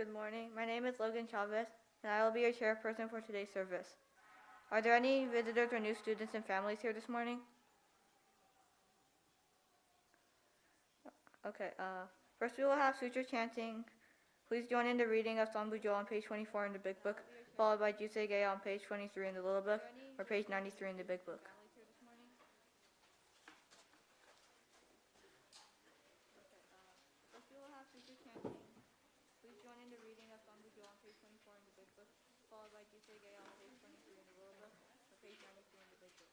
Good morning. My name is Logan Chavez, and I will be your chairperson for today's service. Are there any visitors or new students and families here this morning? Okay, first we will have sutra chanting. Please join in the reading of Sambujo on page 24 in the Big Book, followed by Juseige on page 23 in the Little Book, or page 93 in the Big Book. First we will have sutra chanting. Please join in the reading of Sambujo on page 24 in the Big Book, followed by Juseige on page 23 in the Little Book, or page 93 in the Big Book.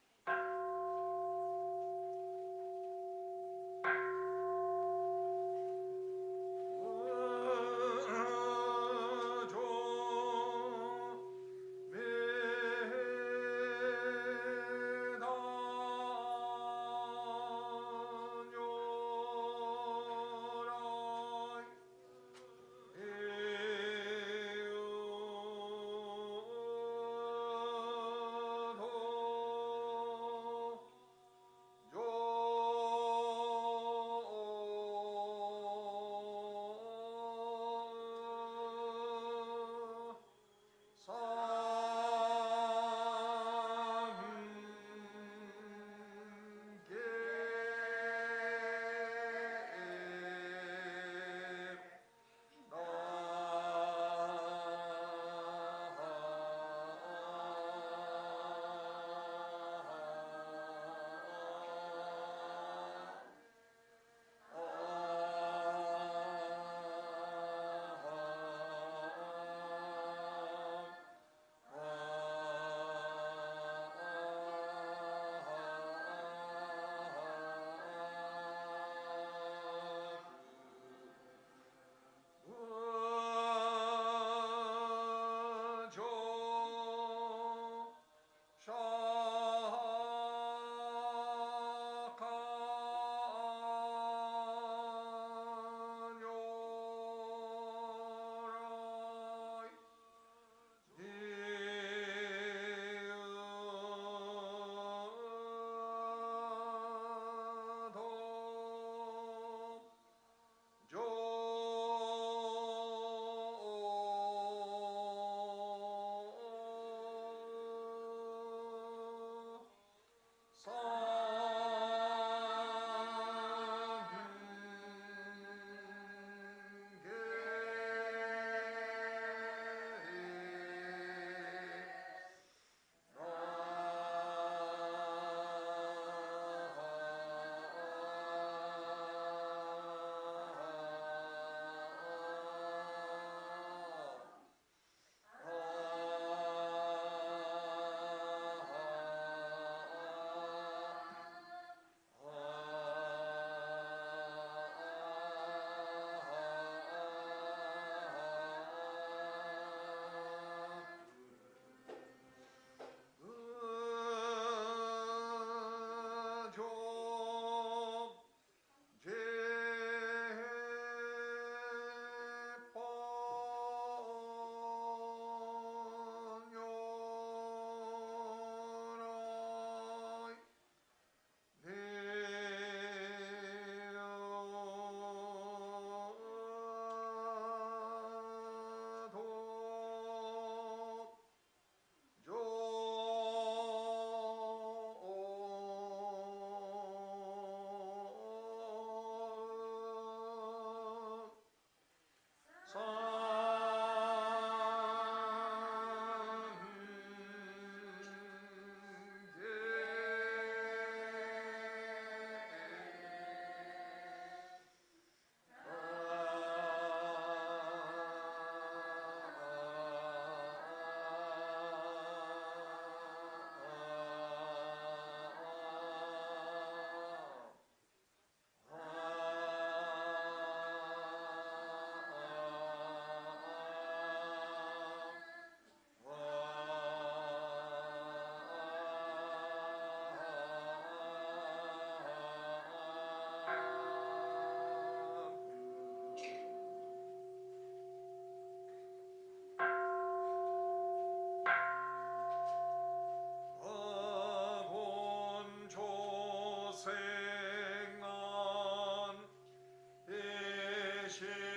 Shibata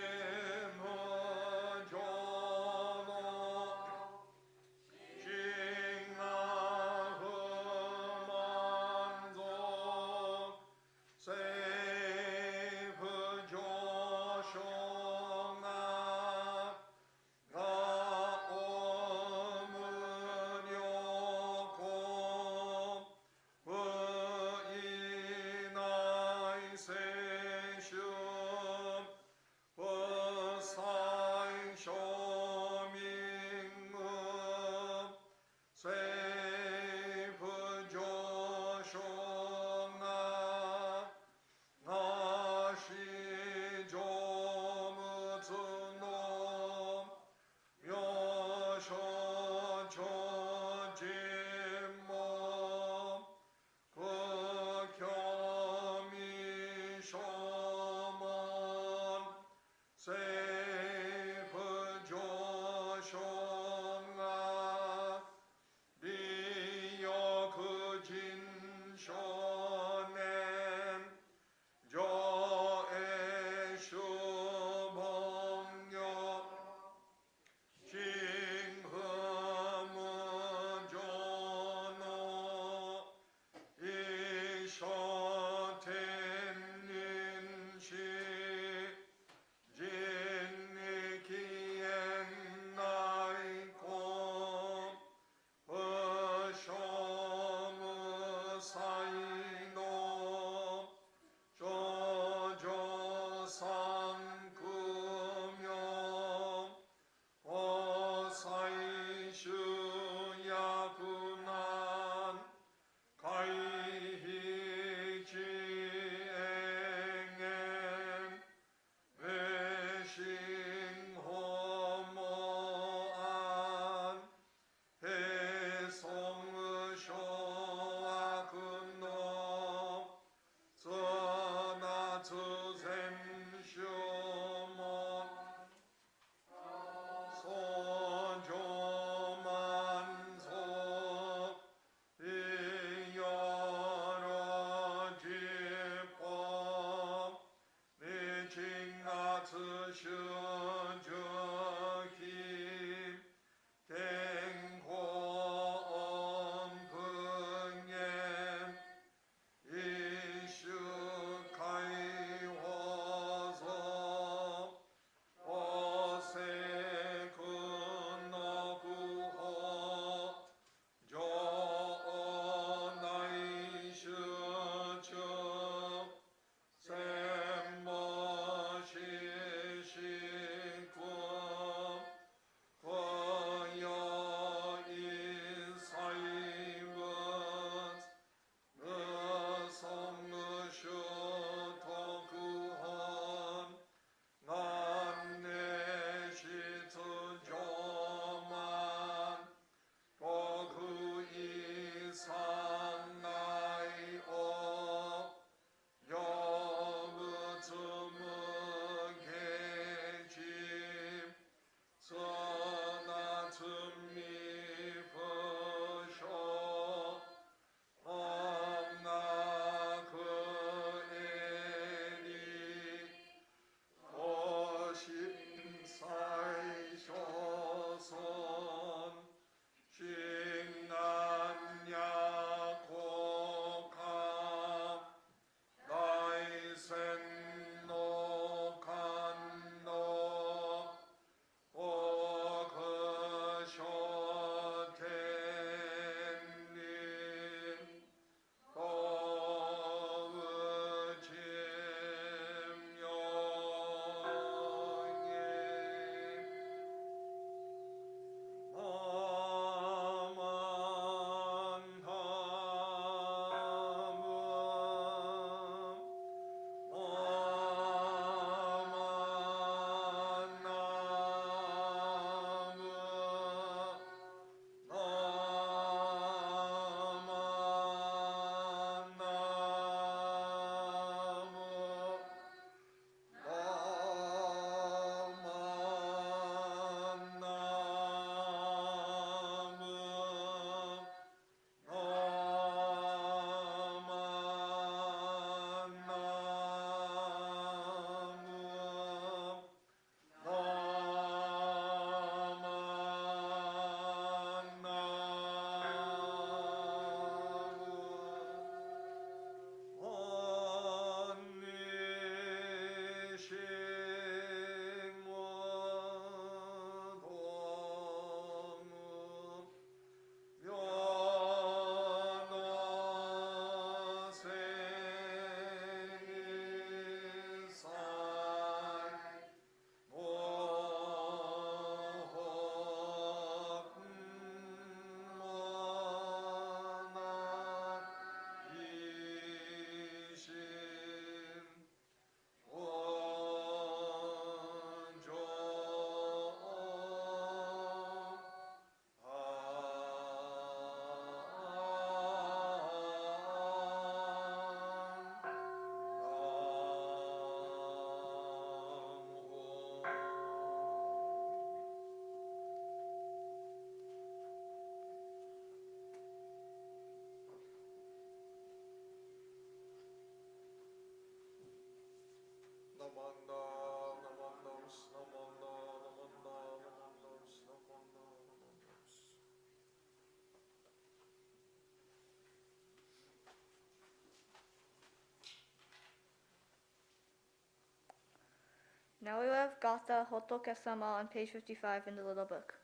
Now we have Gatha Hotoke-sama on page 55 in the little book.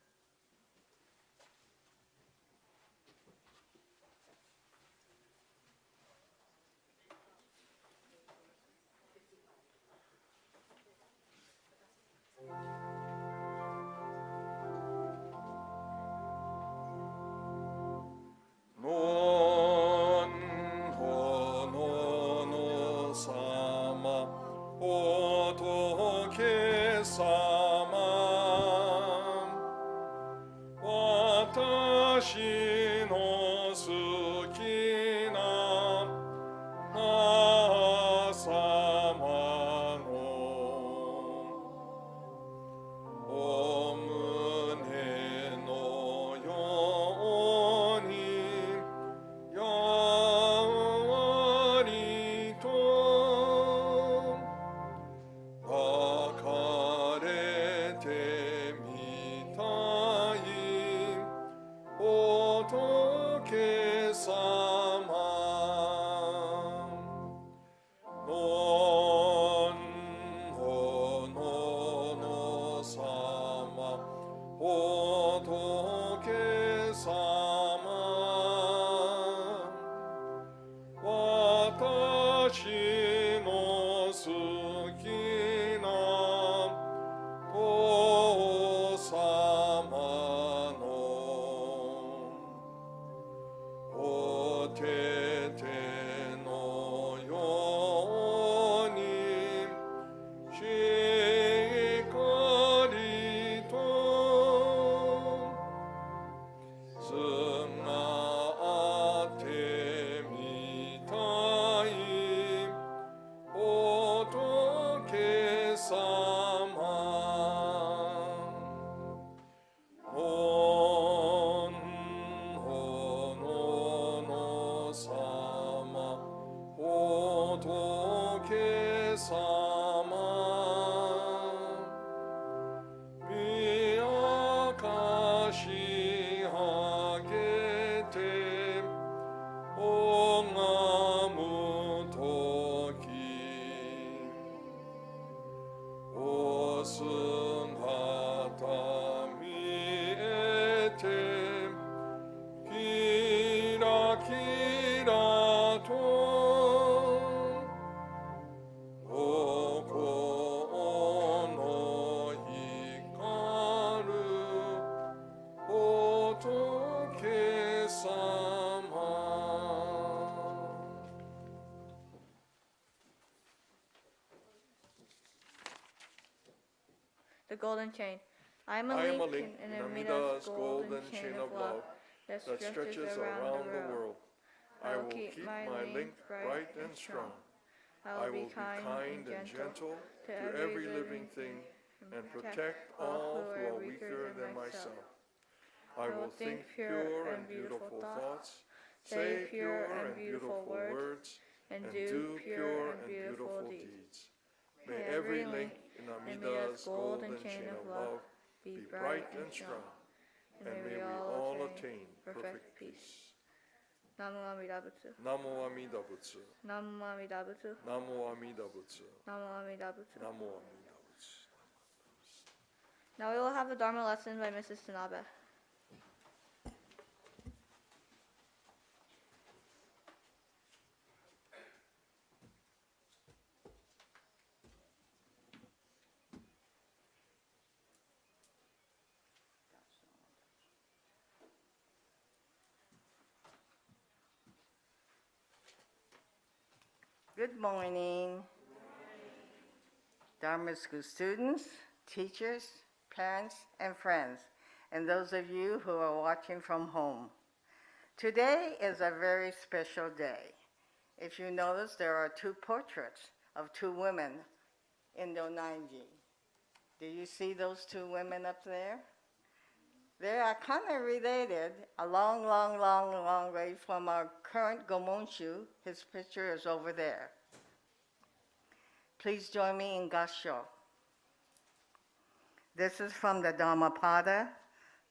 The golden chain. I am a link in Amida's golden chain of love that stretches around the world. I will keep my link bright and strong. I will be kind and gentle to every living thing and protect all who are weaker than myself. I will think pure and beautiful thoughts, say pure and beautiful words, and do pure and beautiful deeds. May every link in Amida's golden chain of love be bright and strong, and may we all attain perfect peace. Namo Amida Butsu. Namo Amida Butsu. Namo Amida Butsu. Namo Amida Butsu. Namo Amida Butsu. Namo Amida Butsu. Now we will have a Dharma lesson by Mrs. Tanabe. Good morning, Dharma School students, teachers, parents, and friends, and those of you who are watching from home. Today is a very special day. If you notice, there are two portraits of two women in the Onanji. Do you see those two women up there? They are kind of related a long way from our current Gomonshu. His picture is over there. Please join me in Gassho. This is from the Dhammapada,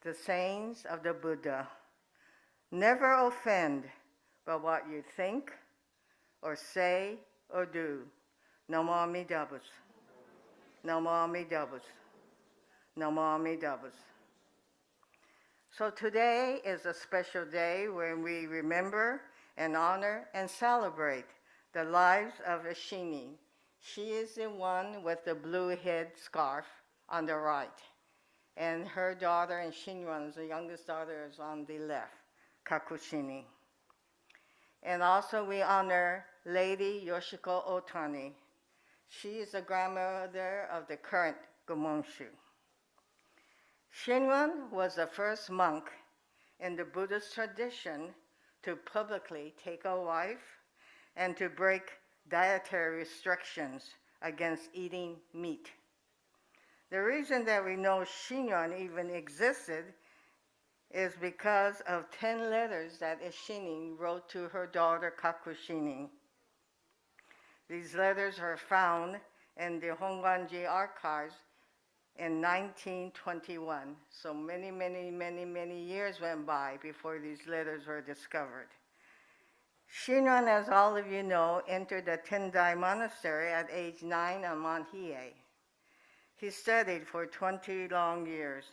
the sayings of the Buddha. Never offend by what you think or say or do. Namo Amida Butsu. Namo Amida Butsu. Namo Amida Butsu. So today is a special day when we remember and honor and celebrate the lives of Eshinni. She is the one with the blue head scarf on the right. And her daughter and Shinran's, the youngest daughter, is on the left, Kakushinni. And also we honor Lady Yoshiko Otani. She is the grandmother of the current Gomonshu. Shinran was the first monk in the Buddhist tradition to publicly take a wife and to break dietary restrictions against eating meat. The reason that we know Shinran even existed is because of 10 letters that Eshinni wrote to her daughter Kakushinni. These letters are found in the Hongwanji archives in 1921. So many years went by before these letters were discovered. Shinran, as all of you know, entered the Tendai monastery at age 9 on Mount Hiei. He studied for 20 long years.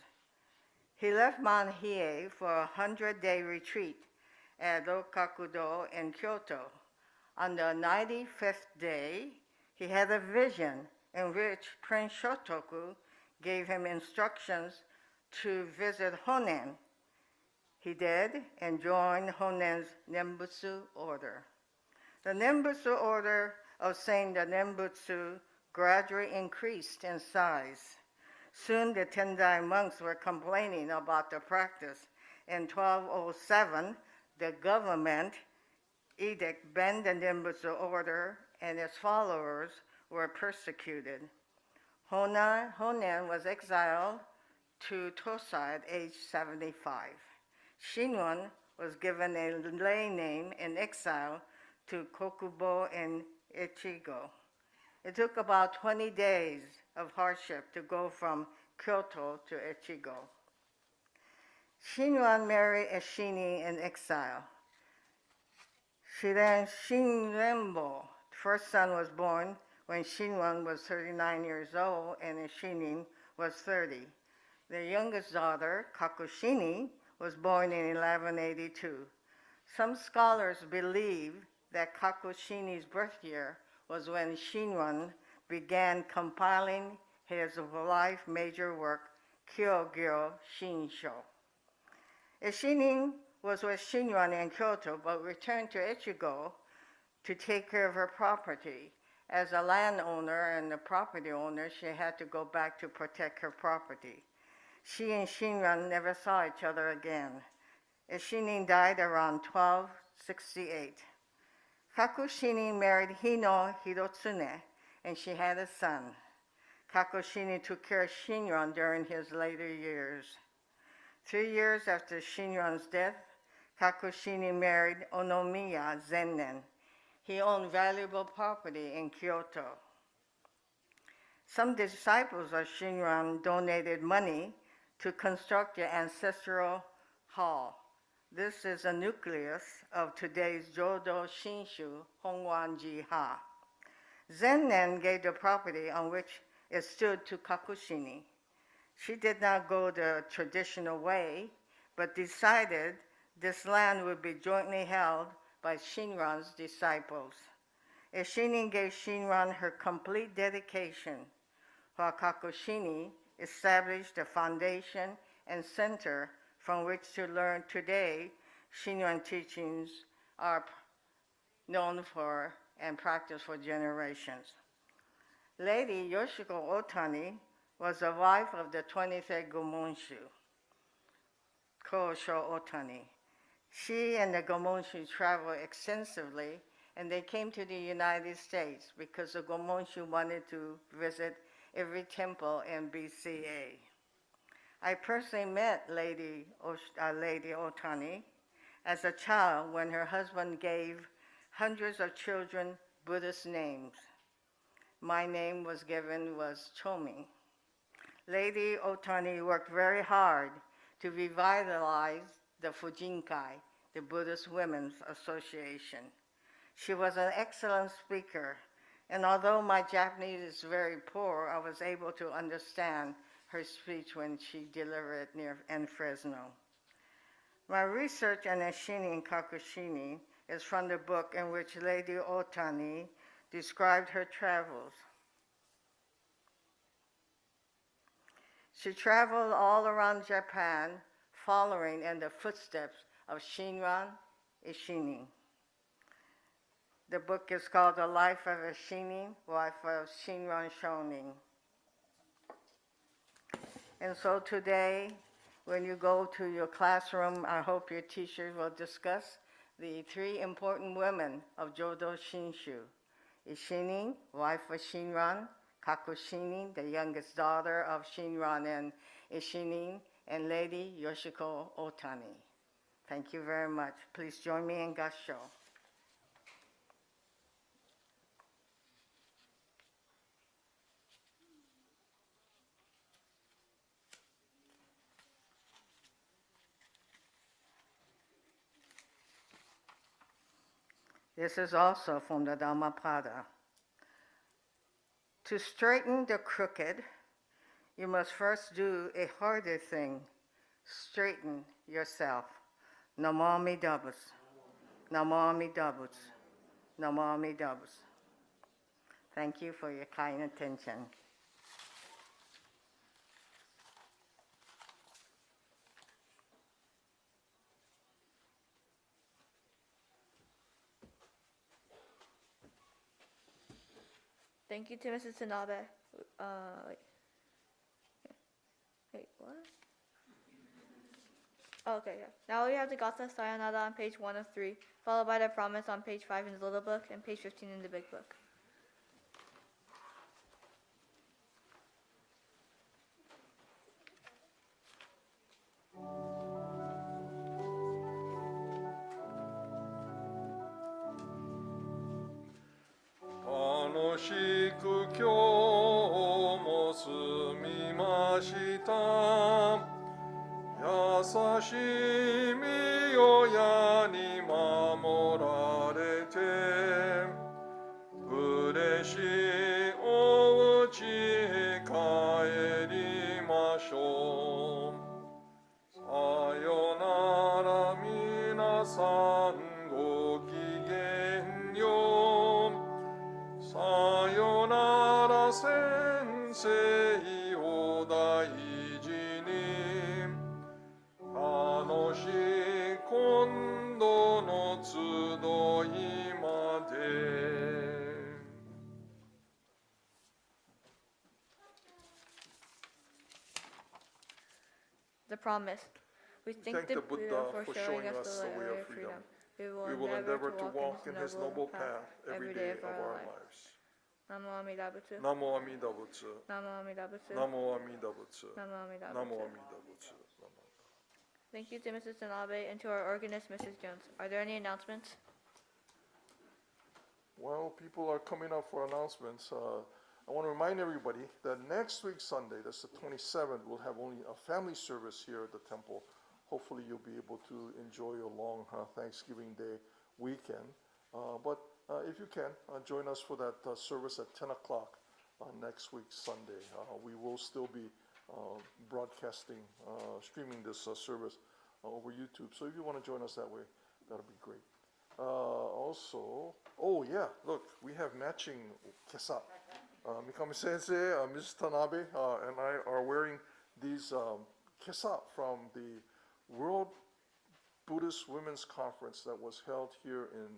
He left Mount Hiei for a 100-day retreat at Rokakudo in Kyoto. On the 95th day, he had a vision in which Prince Hotoke gave him instructions to visit Honen. He did and joined Honen's Nembutsu order. The Nembutsu order of saying the Nembutsu gradually increased in size. Soon the Tendai monks were complaining about the practice. In 1207, the government edict banned the Nembutsu order and its followers were persecuted. Honen was exiled to Tosai at age 75. Shinran was given a lay name in exile to Kokubo in Echigo. It took about 20 days of hardship to go from Kyoto to Echigo. Shinran married Eshinni in exile. Shinrenbo, first son, was born when Shinran was 39 years old and Eshinni was 30. Their youngest daughter, Kakushinni, was born in 1182. Some scholars believe that Kakushinni's birth year was when Shinran began compiling his life major work, Kyogyo Shinsho. Eshinni was with Shinran in Kyoto, but returned to Echigo to take care of her property. As a landowner and a property owner, she had to go back to protect her property. She and Shinran never saw each other again. Eshinni died around 1268. Kakushinni married Hino Hirotsune, and she had a son. Kakushinni took care of Shinran during his later years. 3 years after Shinran's death, Kakushinni married Onomiya Zennen. He owned valuable property in Kyoto. Some disciples of Shinran donated money to construct the ancestral hall. This is a nucleus of today's Jodo Shinshu Hongwanji Ha. Zennen gave the property on which it stood to Kakushinni. She did not go the traditional way, but decided this land would be jointly held by Shinran's disciples. Eshinni gave Shinran her complete dedication, while Kakushinni established a foundation and center from which to learn today Shinran teachings are known for and practiced for generations. Lady Yoshiko Otani was the wife of the 23rd Gomonshu, Kosho Otani. She and the Gomonshu traveled extensively, and they came to the United States because the Gomonshu wanted to visit every temple in BCA. I personally met Lady Otani as a child when her husband gave hundreds of children Buddhist names. My name was Chomi. Lady Otani worked very hard to revitalize the Fujinkai, the Buddhist Women's Association. She was an excellent speaker. And although my Japanese is very poor, I was able to understand her speech when she delivered it in Fresno. My research on Eshinni and Kakushinni is from the book in which Lady Otani described her travels. She traveled all around Japan, following in the footsteps of Shinran Eshinni. The book is called The Life of Eshinni, Wife of Shinran Shonin. And so today, when you go to your classroom, I hope your teachers will discuss the three important women of Jodo Shinshu. Eshinni, wife of Shinran; Kakushinni, the youngest daughter of Shinran and Eshinni; and Lady Yoshiko Otani. Thank you very much. Please join me in Gassho. This is also from the Dhammapada. To straighten the crooked, you must first do a harder thing. Straighten yourself. Namo Amida Butsu. Namo Amida Butsu. Namo Amida Butsu. Thank you for your kind attention. Thank you to Mrs. Tanabe. Wait, what? Oh, okay, yeah. Now we have the Gatha Sayonara on page 1 of 3, followed by the promise on page 5 in the little book and page 15 in the big book. The promise. We thank the Buddha for showing us the way of freedom. We will endeavor to walk in his noble path every day of our lives. Namo Amida Butsu. Namo Amida Butsu. Namo Amida Butsu. Namo Amida Butsu. Namo Amida Namo Butsu. Amida Butsu. Thank you to Mrs. Tanabe and to our organist, Mrs. Jones. Are there any announcements? Well, people are coming up for announcements. I want to remind everybody that next week, Sunday, that's the 27th, we'll have only a family service here at the temple. Hopefully you'll be able to enjoy a long Thanksgiving Day weekend. But if you can, join us for that service at 10 o'clock next week, Sunday. We will still be broadcasting, streaming this service over YouTube. So if you want to join us that way, that'll be great. Also, oh yeah, look, we have matching kesa. Mikame Sensei, Mrs. Tanabe, and I are wearing these kesa from the World Buddhist Women's Conference that was held here in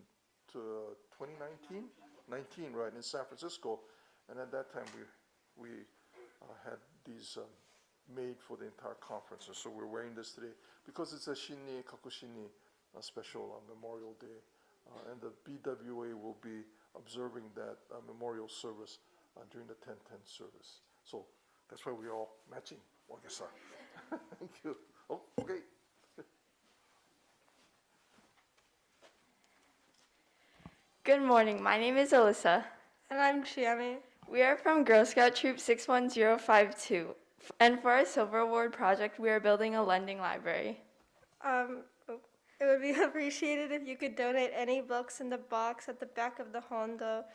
2019? 19, right, in San Francisco. And at that time, we had these made for the entire conference. And so we're wearing this today because it's Eshinni and Kakushinni special on Memorial Day. And the BWA will be observing that memorial service during the 10:10 service. So that's why we're all matching. Wagasa. Thank you. Oh, okay. Good morning. My name is Alyssa. And I'm Chiami. We are from Girl Scout Troop 61052. And for our Silver Award project, we are building a lending library. It would be appreciated if you could donate any books in the box at the back of the hondo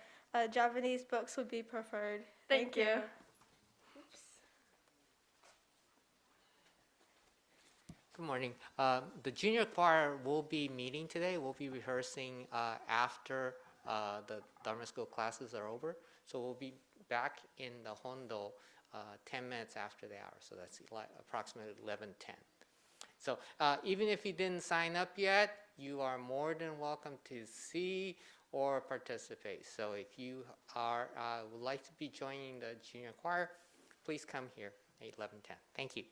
Japanese books would be preferred. Thank you. Good morning. The junior choir will be meeting today. We'll be rehearsing after the Dharma school classes are over. So we'll be back in the Hondo 10 minutes after the hour. So that's approximately 11:10. So even if you didn't sign up yet, you are more than welcome to see or participate. So if you are would like to be joining the junior choir, please come here at 11:10. Thank you.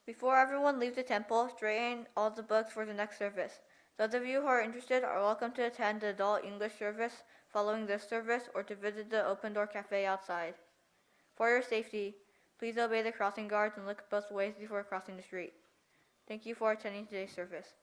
Before everyone leaves the temple, straighten all the books for the next service. Those of you who are interested are welcome to attend the adult English service following this service or to visit the open door cafe outside. For your safety, please obey the crossing guards and look both ways before crossing the street. Thank you for attending today's service.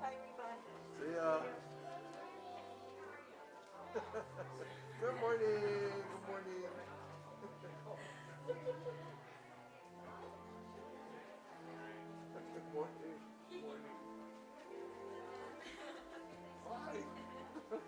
Hi, Rinban. See ya. Good morning. Good morning. Good morning. Good morning. Hi. Good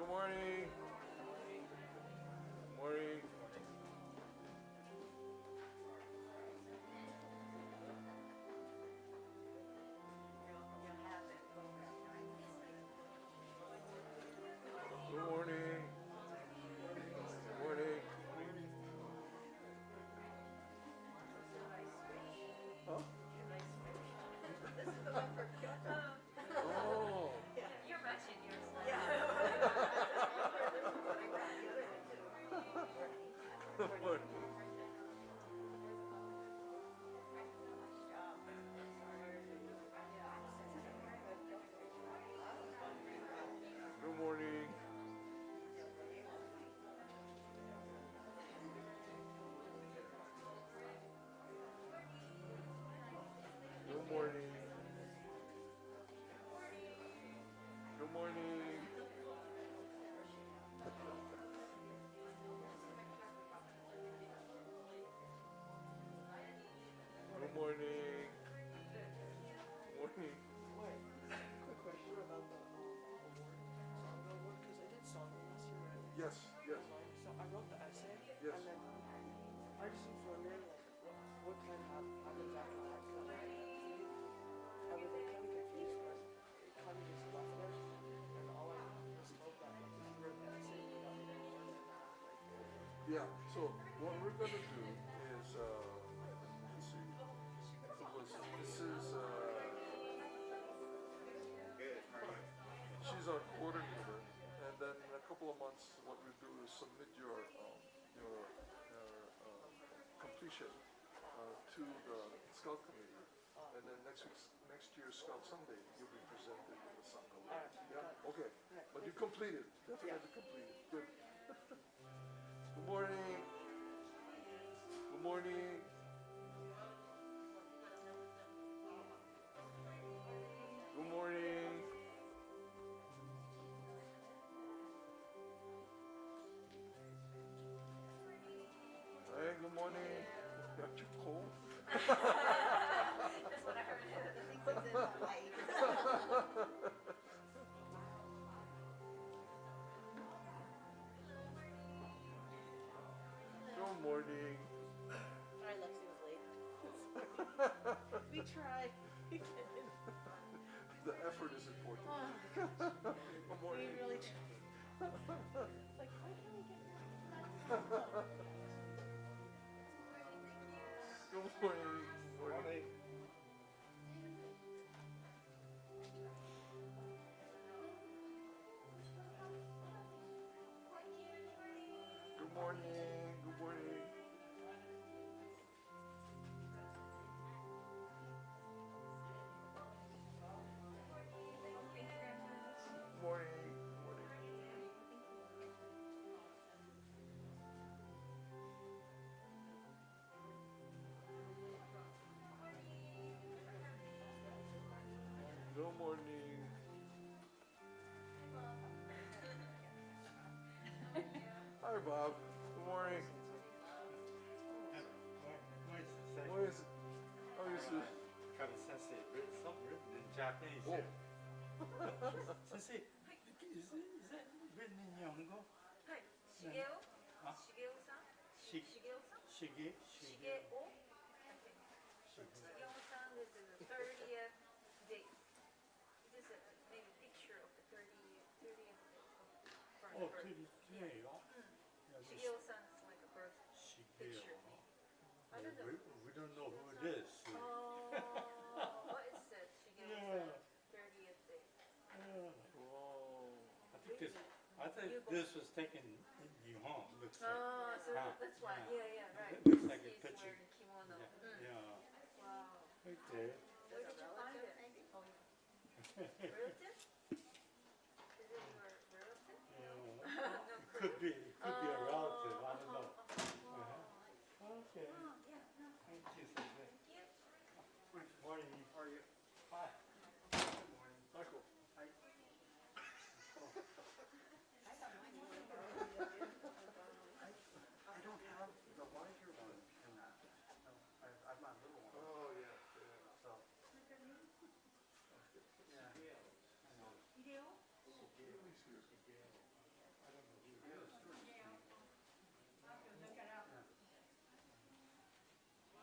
morning. Morning. Morning. Good morning. Morning. Good morning. Good morning. Huh? Oh. You're matching yours. Good morning. Good morning. Good morning. Good morning. Good morning. Morning. Quick question about the award, Sangha award, because I did Sangha last year, right? Yes, yes, So I wrote the essay, yes. and then I just was wondering, like, what kind of happens after that, because I was like, kind of confused, because it kind of just left there, and all I was told that, like, if you wrote the essay, you got an award, and like, Yeah, so what we're gonna do is, let's see, this is, she's our coordinator, and then in a couple of months, what we do is submit your completion to the Scout Committee, and then next year's Scout Sunday, you'll be presented with the Sangha award. Yeah, okay, but you completed, definitely completed, good. Good morning. Good morning. Good morning. Hey, good morning. Aren't you cold? That's what I heard. Good morning. Sorry, Lexi was late. We tried. The effort is important. Good morning. We really do. Like, why can't we get that done? Good morning. Morning. Good morning. Good morning. Morning. Morning. Good morning. Hi, Bob. Good morning. What is it? How is it? Sensei, some written in Japanese. Oh. Sensei, is that written in Nihongo? はい。しげお。あしげおさん。ししげおさん。しげしげお。しげおさん is the 30th date. This is maybe a picture of the 30th day for Oh, her birth. today, oh. Shige san is like a birth picture. I don't know. We don't know who it is. Oh, what is that? Shige-san 30th day. Whoa. I think this was taken in Nihon. Looks like. Oh, so that's why. Yeah, right. It looks like a He's picture. wearing kimono. Yeah. Wow. Okay. Where did you find it? Oh, yeah. Relative? Is it your relative? Yeah. No, Could be a relative. I don't know. Okay. Oh, yeah, no. Thank you, Sensei. Thank you. Good morning. How are you? Hi. Michael. I don't have the larger one in that. No, I've my little one. Oh, yeah. So. Yeah. I know.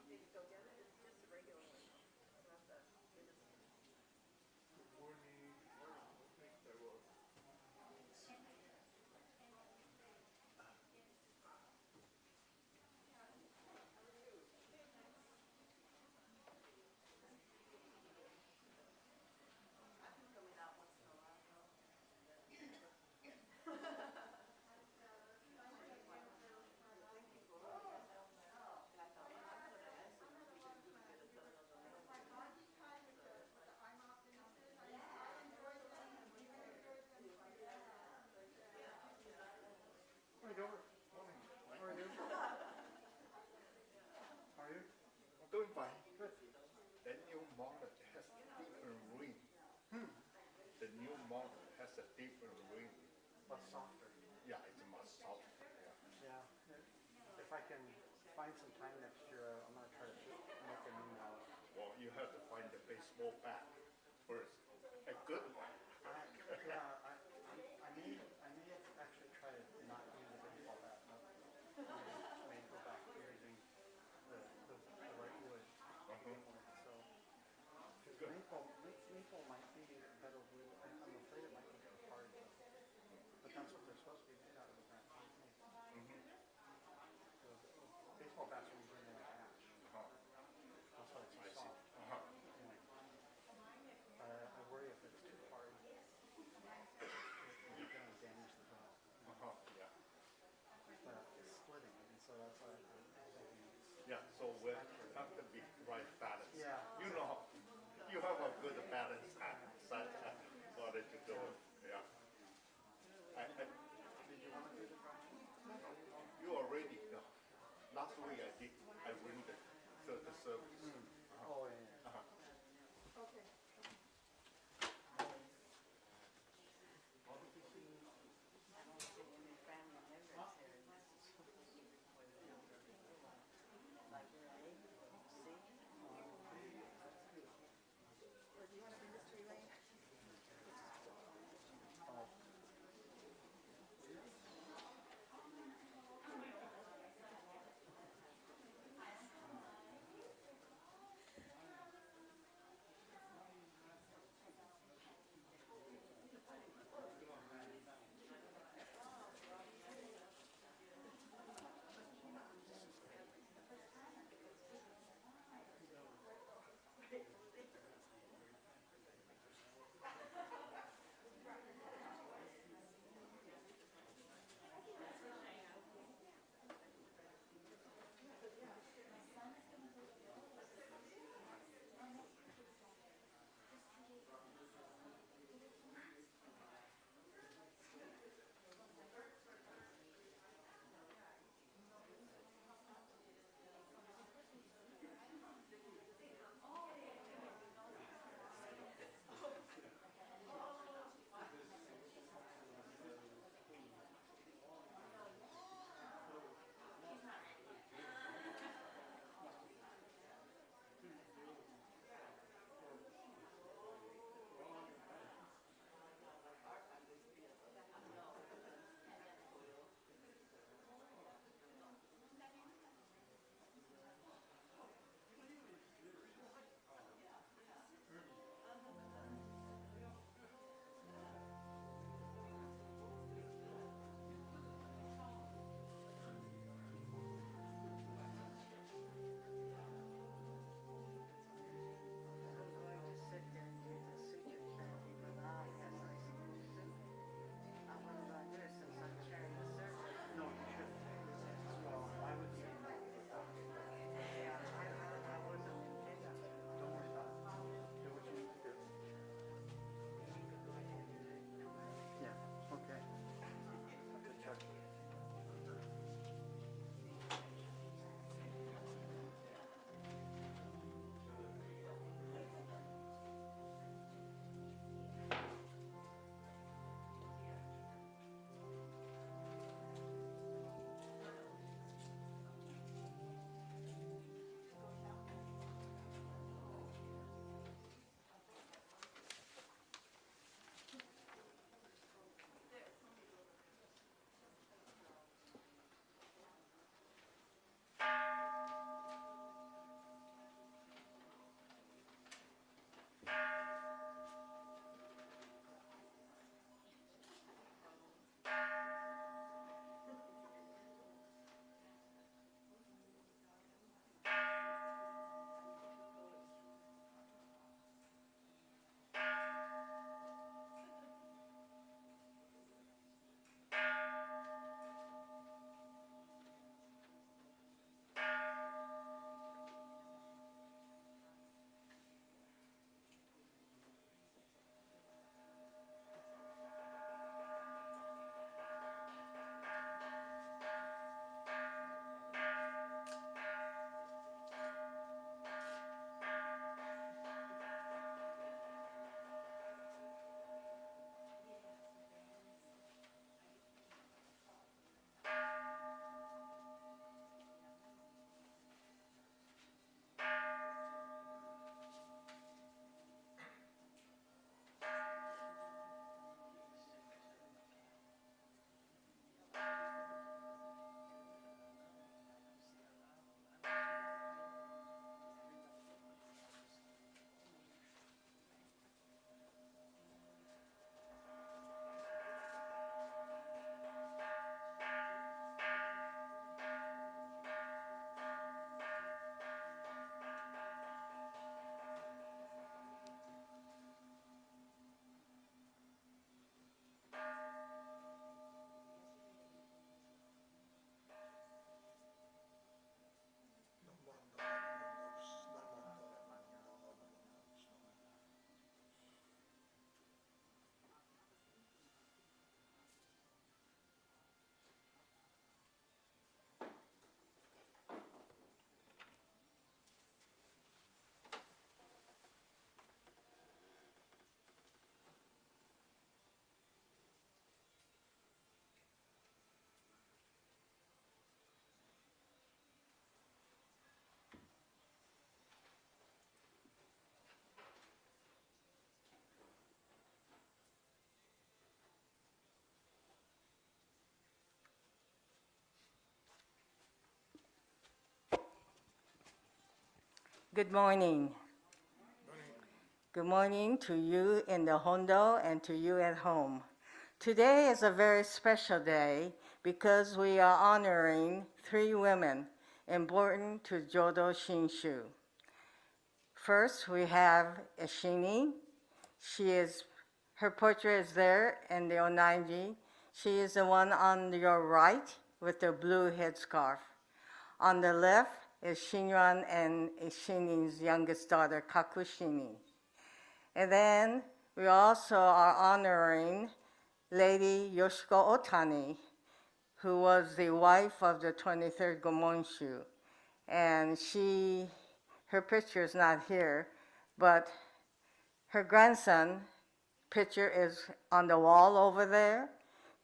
Did you go get it? It's just a regular one. It's not the Buddhist one. Good morning. I think there was. Hi, Gilbert. Morning. How are you? How are you? I'm doing fine. Good. The new model has different ring. The new model has a different ring. Much softer. Yeah, it's much softer. Yeah. If I can find some time next year, I'm gonna try to make a new model. Well, you have to find the baseball bat first. A good one. I may actually try to not use a baseball bat, but may go back to using the right wood. So, because maple might be a better wood. I'm afraid it might be too hard, but that's what they're supposed to be made out of, apparently. Baseball bats are usually made of ash. That's why it's so soft. I worry if it's too hard, it's going to damage the bat. Yeah. But it's splitting, and so that's why I'm thinking Yeah, so we have to be right balance. Yeah. You know, you have a good balance side body to do it. Yeah. Did you want to do the drawing? You already know. Last week I win the service. Oh, yeah. Okay. Or do you want to bring this to Elaine? Good morning. Good morning to you in the Hondo and to you at home. Today is a very special day because we are honoring 3 women important to Jodo Shinshu. First, we have Eshinni. Her portrait is there in the Onaiji. She is the one on your right with the blue headscarf. On the left is Shinran and Eshinni's youngest daughter, Kakushinni. And then we also are honoring Lady Yoshiko Otani, who was the wife of the 23rd Gomonshu. And her picture is not here, but her grandson picture is on the wall over there.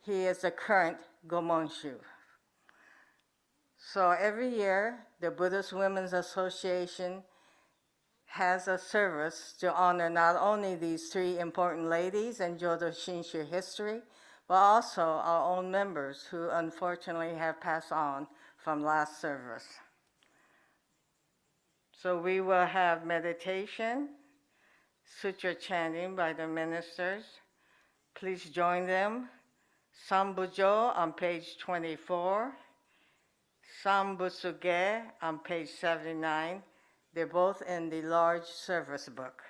He is the current Gomonshu. So every year, the Buddhist Women's Association has a service to honor not only these 3 important ladies in Jodo Shinshu history, but also our own members who unfortunately have passed on from last service. So we will have meditation, sutra chanting by the ministers. Please join them. Sambujo on page 24, Sanbutsuge on page 79. They're both in the large service book.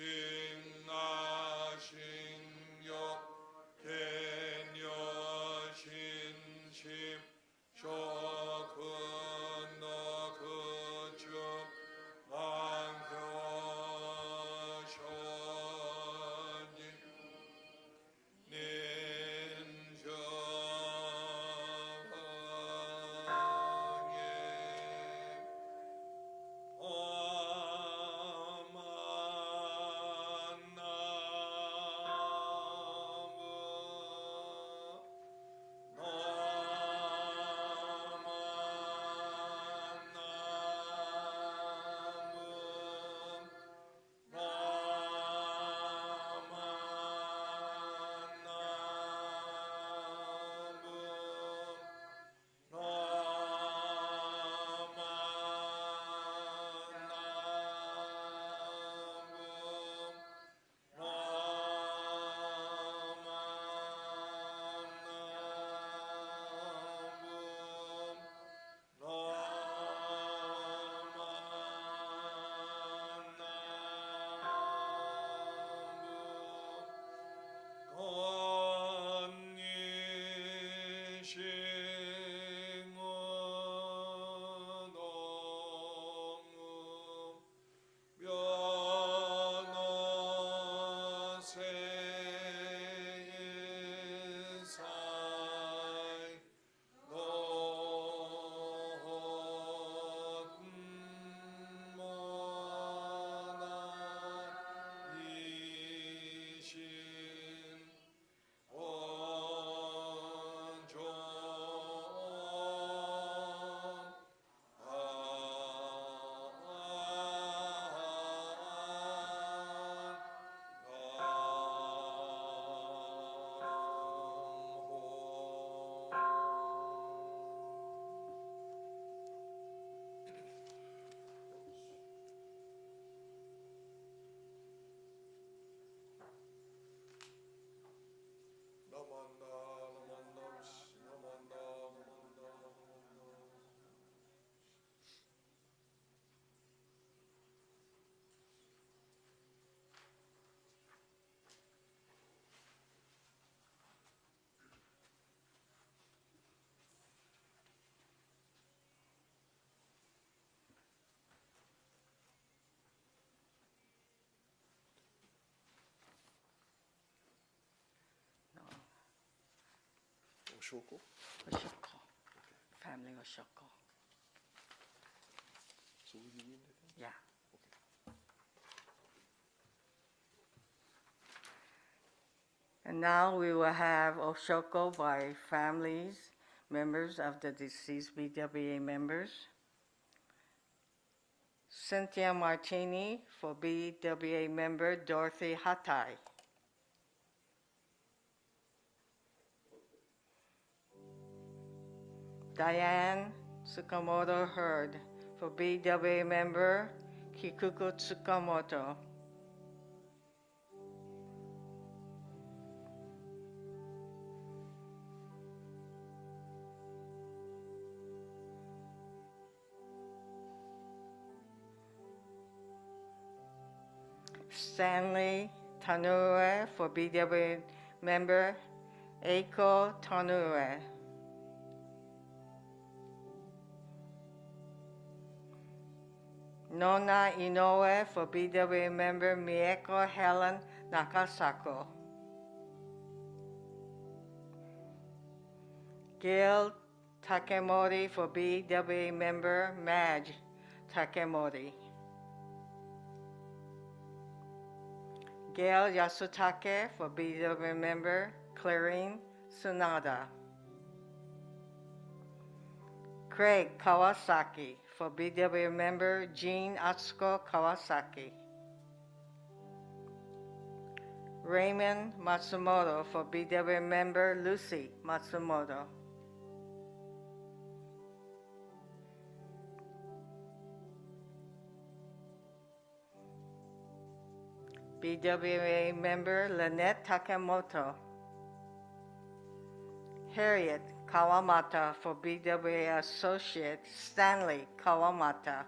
진 나신여 Oshoko? Oshoko. Family Oshoko. So will you read it? Yeah. And now we will have Oshoko by families, members of the deceased BWA members. Cynthia Martini for BWA member Dorothy Hatai. Diane Sakamoto Hurd for BWA member Kikuko Tsukamoto. Stanley Tanue for BWA member Eiko Tanue. Nona Inoue for BWA member Mieko Helen Nakasako. Gil Takemori for BWA member Madge Takemori. Gail Yasutake for BWA member Clarine Sunada. Craig Kawasaki for BWA member Jean Atsuko Kawasaki. Raymond Matsumoto for BWA member Lucy Matsumoto. BWA member Lynette Takemoto. Harriet Kawamata for BWA associate Stanley Kawamata.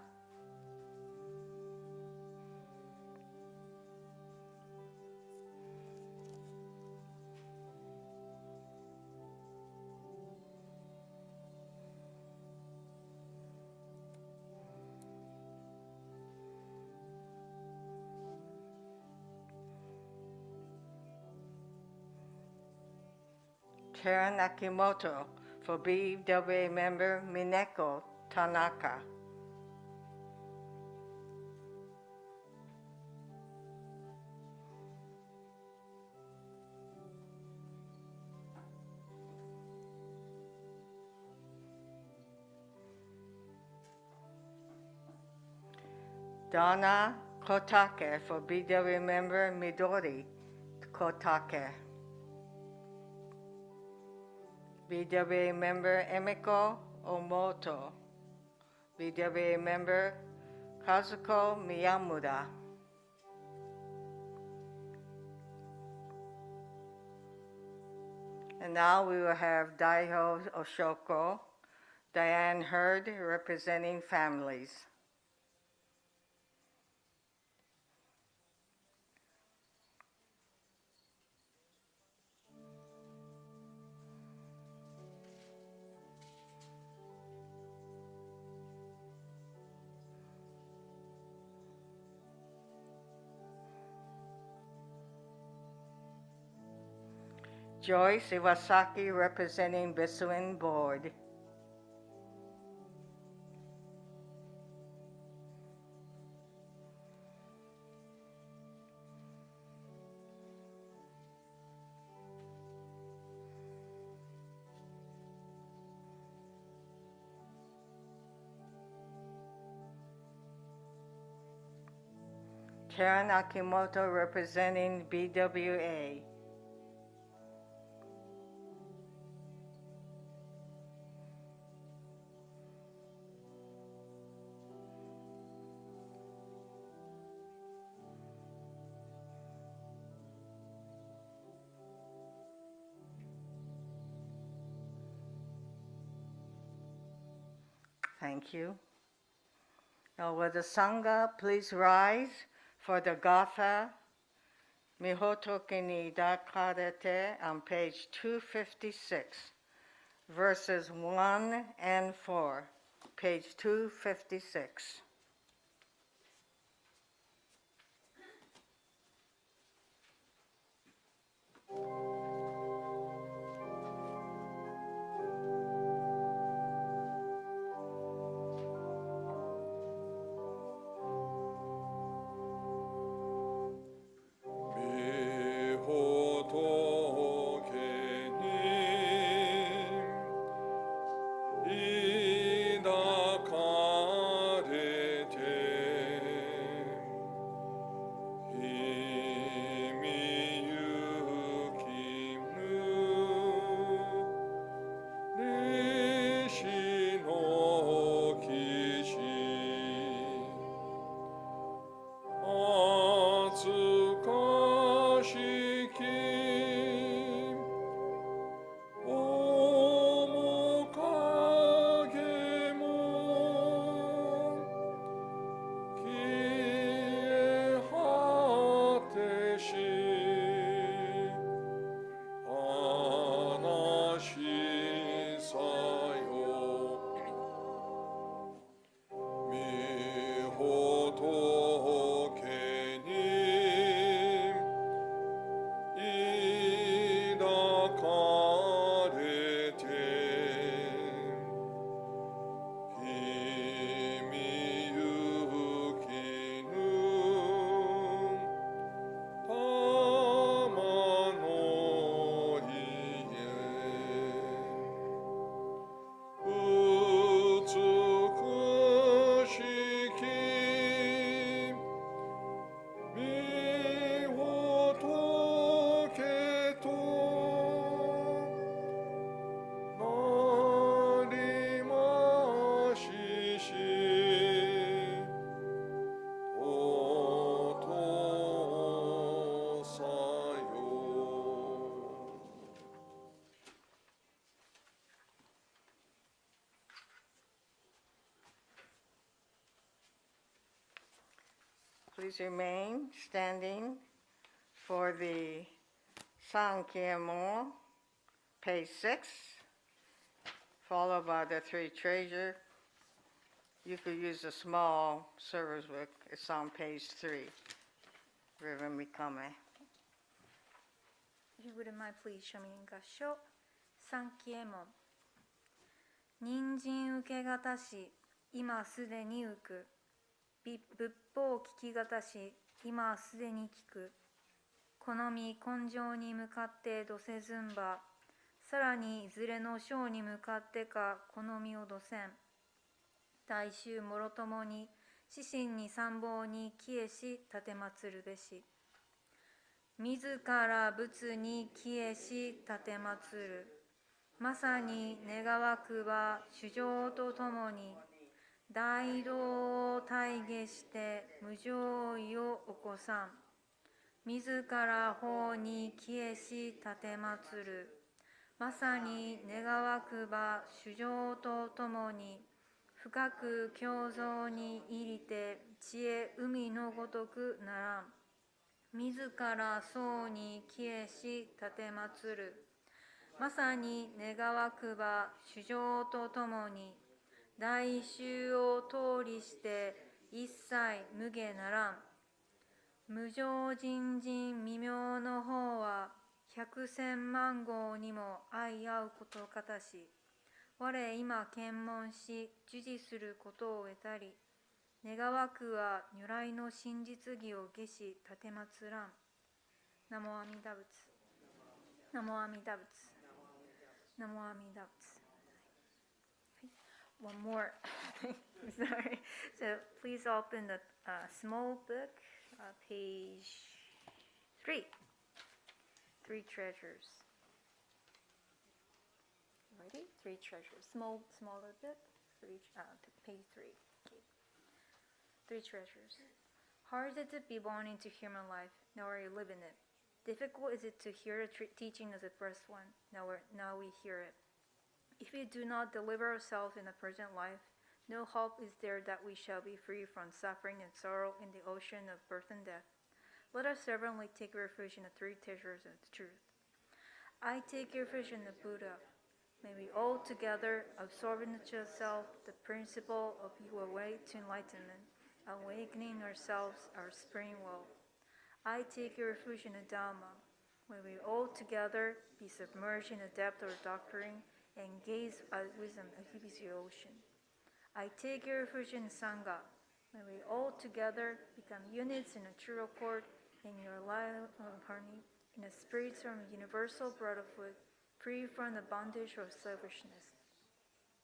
Karen Akimoto for BWA member Mineko Tanaka. Donna Kotake for BWA member Midori Kotake. BWA member Emiko Omoto. BWA member Kazuko Miyamura. And now we will have Daiho Oshoko, Diane Hurd representing families. Joyce Iwasaki representing Betsuin Board. Karen Akimoto representing BWA. Thank you. Now, will the Sangha please rise for the Gatha, Mihotoke ni Idarete on page 256, verses 1 and 4, page 256. Please remain standing for the Kie Mon, page 6, followed by the three treasure. You could use a small service book. It's on page 3. Reverend Mikame. If you wouldn't mind, please show me in Gassho. Kie Mon. 人参受けがたし、今すでに浮く。仏法聞きがたし、今すでに聞く。好み根性に向かってどせずんば、さらにいずれの章に向かってか好みをどせん。大衆もろともに、自身に参謀に帰依し、奉るべし。自ら仏に帰依し、奉る。まさに願わくば主情とともに、大道を体現して無常意を起こさん。自ら法に帰依し奉る。まさに願わくば主情とともに、深く共造に入りて知恵海のごとくならん。自ら僧に帰依し奉る。まさに願わくば主情とともに、大衆を通りして一切無下ならん。無常人人未明の方は百千万号にも相合うことかたし、我今検問し、授事することを得たり、願わくは如来の真実義を下し立てまつらん。ナモ阿弥陀仏。ナモ阿弥陀仏。ナモ阿弥陀仏。One more. Sorry. So please open the small book, page 3. 3 treasures. Ready? 3 treasures. Smaller book, page 3. Okay. 3 treasures. Hard is it to be born into human life, now we live in it. Difficult is it to hear the teaching of the first one, now we hear it. If we do not deliver ourselves in the present life, no hope is there that we shall be free from suffering and sorrow in the ocean of birth and death. Let us reverently take refuge in the 3 treasures of the truth. I take refuge in the Buddha. May we all together absorb into ourselves the principle of your way to enlightenment, awakening ourselves our spring will. I take refuge in the Dharma. May we all together be submerged in the depth of doctrine and gaze at wisdom as if it's the ocean. I take refuge in Sangha. May we all together become units in a true accord in your life of harmony, in a spirit from universal brotherhood, free from the bondage of selfishness.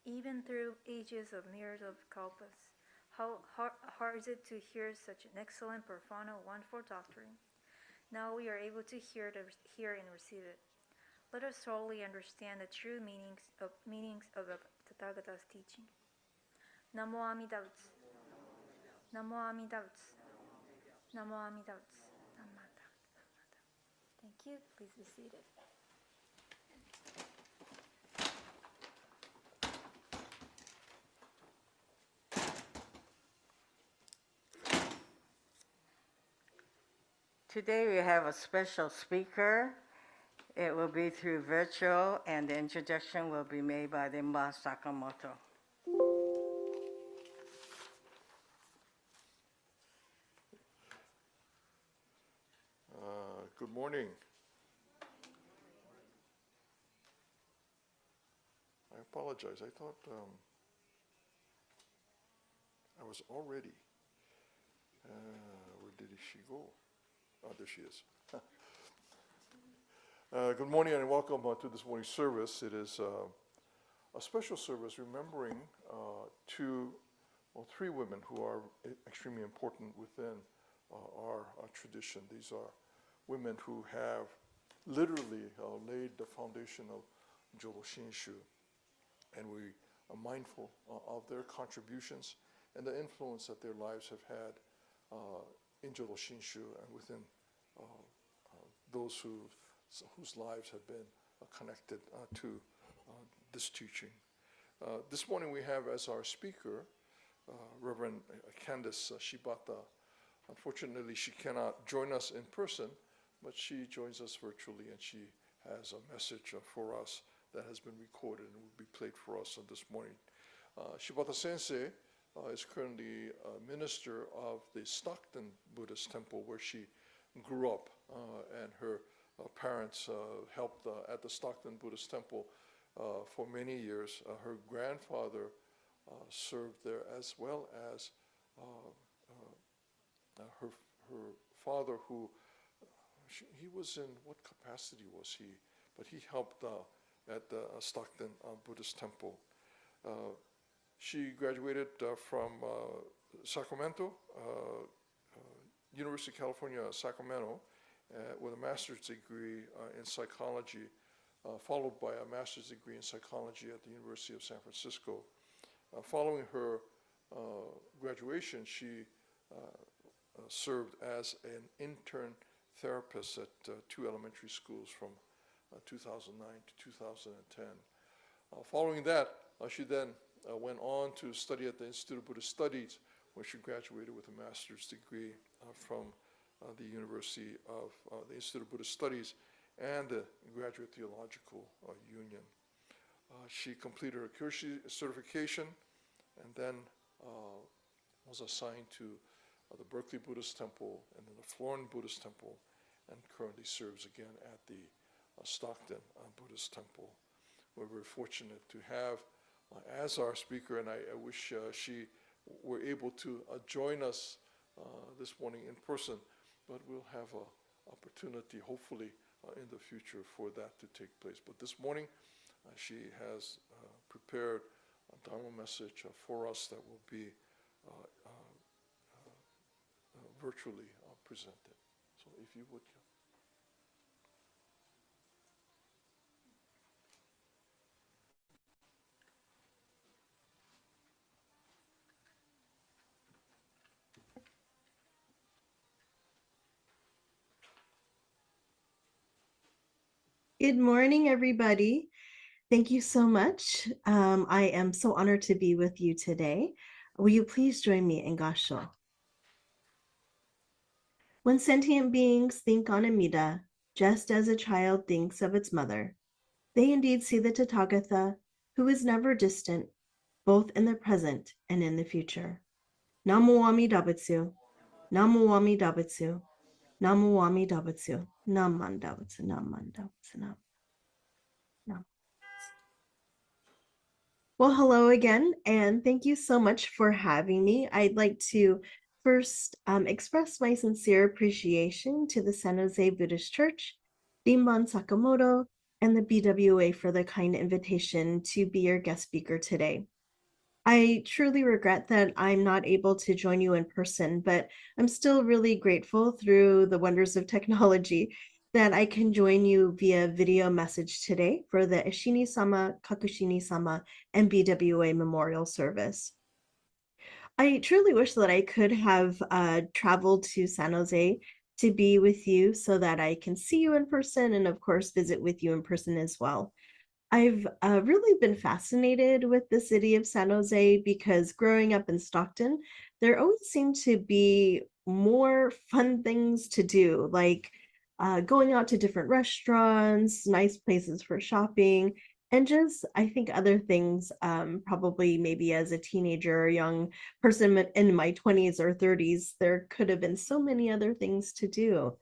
Even through ages of myriads of kalpas, how hard is it to hear such an excellent, profound, and wonderful doctrine? Now we are able to hear and receive it. Let us thoroughly understand the true meanings of the Tathagata's teaching. Namo Amida Butsu. Namo Amida Butsu. Namo Amida Butsu. Namata. Thank you. Please be seated. Today we have a special speaker. It will be through virtual, and the introduction will be made by Rinban Sakamoto. Good morning. I apologize. I thought I was already. Where did she go? Oh, there she is. Good morning and welcome to this morning's service. It is a special service remembering 3 women who are extremely important within our tradition. These are women who have literally laid the foundation of Jodo Shinshu, and we are mindful of their contributions and the influence that their lives have had in Jodo Shinshu and within those whose lives have been connected to this teaching. This morning we have as our speaker Reverend Candace Shibata. Unfortunately, she cannot join us in person, but she joins us virtually, and she has a message for us that has been recorded and will be played for us this morning. Shibata Sensei is currently a minister of the Stockton Buddhist Temple, where she grew up, and her parents helped at the Stockton Buddhist Temple for many years. Her grandfather served there, as well as her father, who he was in what capacity was he? But he helped at the Stockton Buddhist Temple. She graduated from Sacramento, University of California, Sacramento, with a master's degree in psychology, followed by a master's degree in psychology at the University of San Francisco. Following her graduation, she served as an intern therapist at 2 elementary schools from 2009 to 2010. Following that, she then went on to study at the Institute of Buddhist Studies, where she graduated with a master's degree from the University of the Institute of Buddhist Studies and the Graduate Theological Union. She completed her Kyoshi certification and then was assigned to the Berkeley Buddhist Temple and then the Florin Buddhist Temple, and currently serves again at the Stockton Buddhist Temple. We're very fortunate to have as our speaker, and I wish she were able to join us this morning in person, but we'll have an opportunity, hopefully, in the future for that to take place. But this morning, she has prepared a Dharma message for us that will be virtually presented. So if you would. Good morning, everybody. Thank you so much. I am so honored to be with you today. Will you please join me in Gassho? When sentient beings think on Amida, just as a child thinks of its mother, they indeed see the Tathagata, who is never distant, both in the present and in the future. Namo Amida Betsu, Namo Amida Betsu, Namo Amida Betsu, Naman Dabatsu, Naman Dabatsu, Nam. Well, hello again, and thank you so much for having me. I'd like to first express my sincere appreciation to the San Jose Buddhist Church, Rinban Sakamoto, and the BWA for the kind invitation to be your guest speaker today. I truly regret that I'm not able to join you in person, but I'm still really grateful through the wonders of technology that I can join you via video message today for the Eshinni-sama, Kakushinni-sama, and BWA memorial service. I truly wish that I could have traveled to San Jose to be with you so that I can see you in person and, of course, visit with you in person as well. I've really been fascinated with the city of San Jose because growing up in Stockton, there always seemed to be more fun things to do, like going out to different restaurants, nice places for shopping, and just, I think, other things, probably maybe as a teenager or young person in my 20s or 30s, there could have been so many other things to do.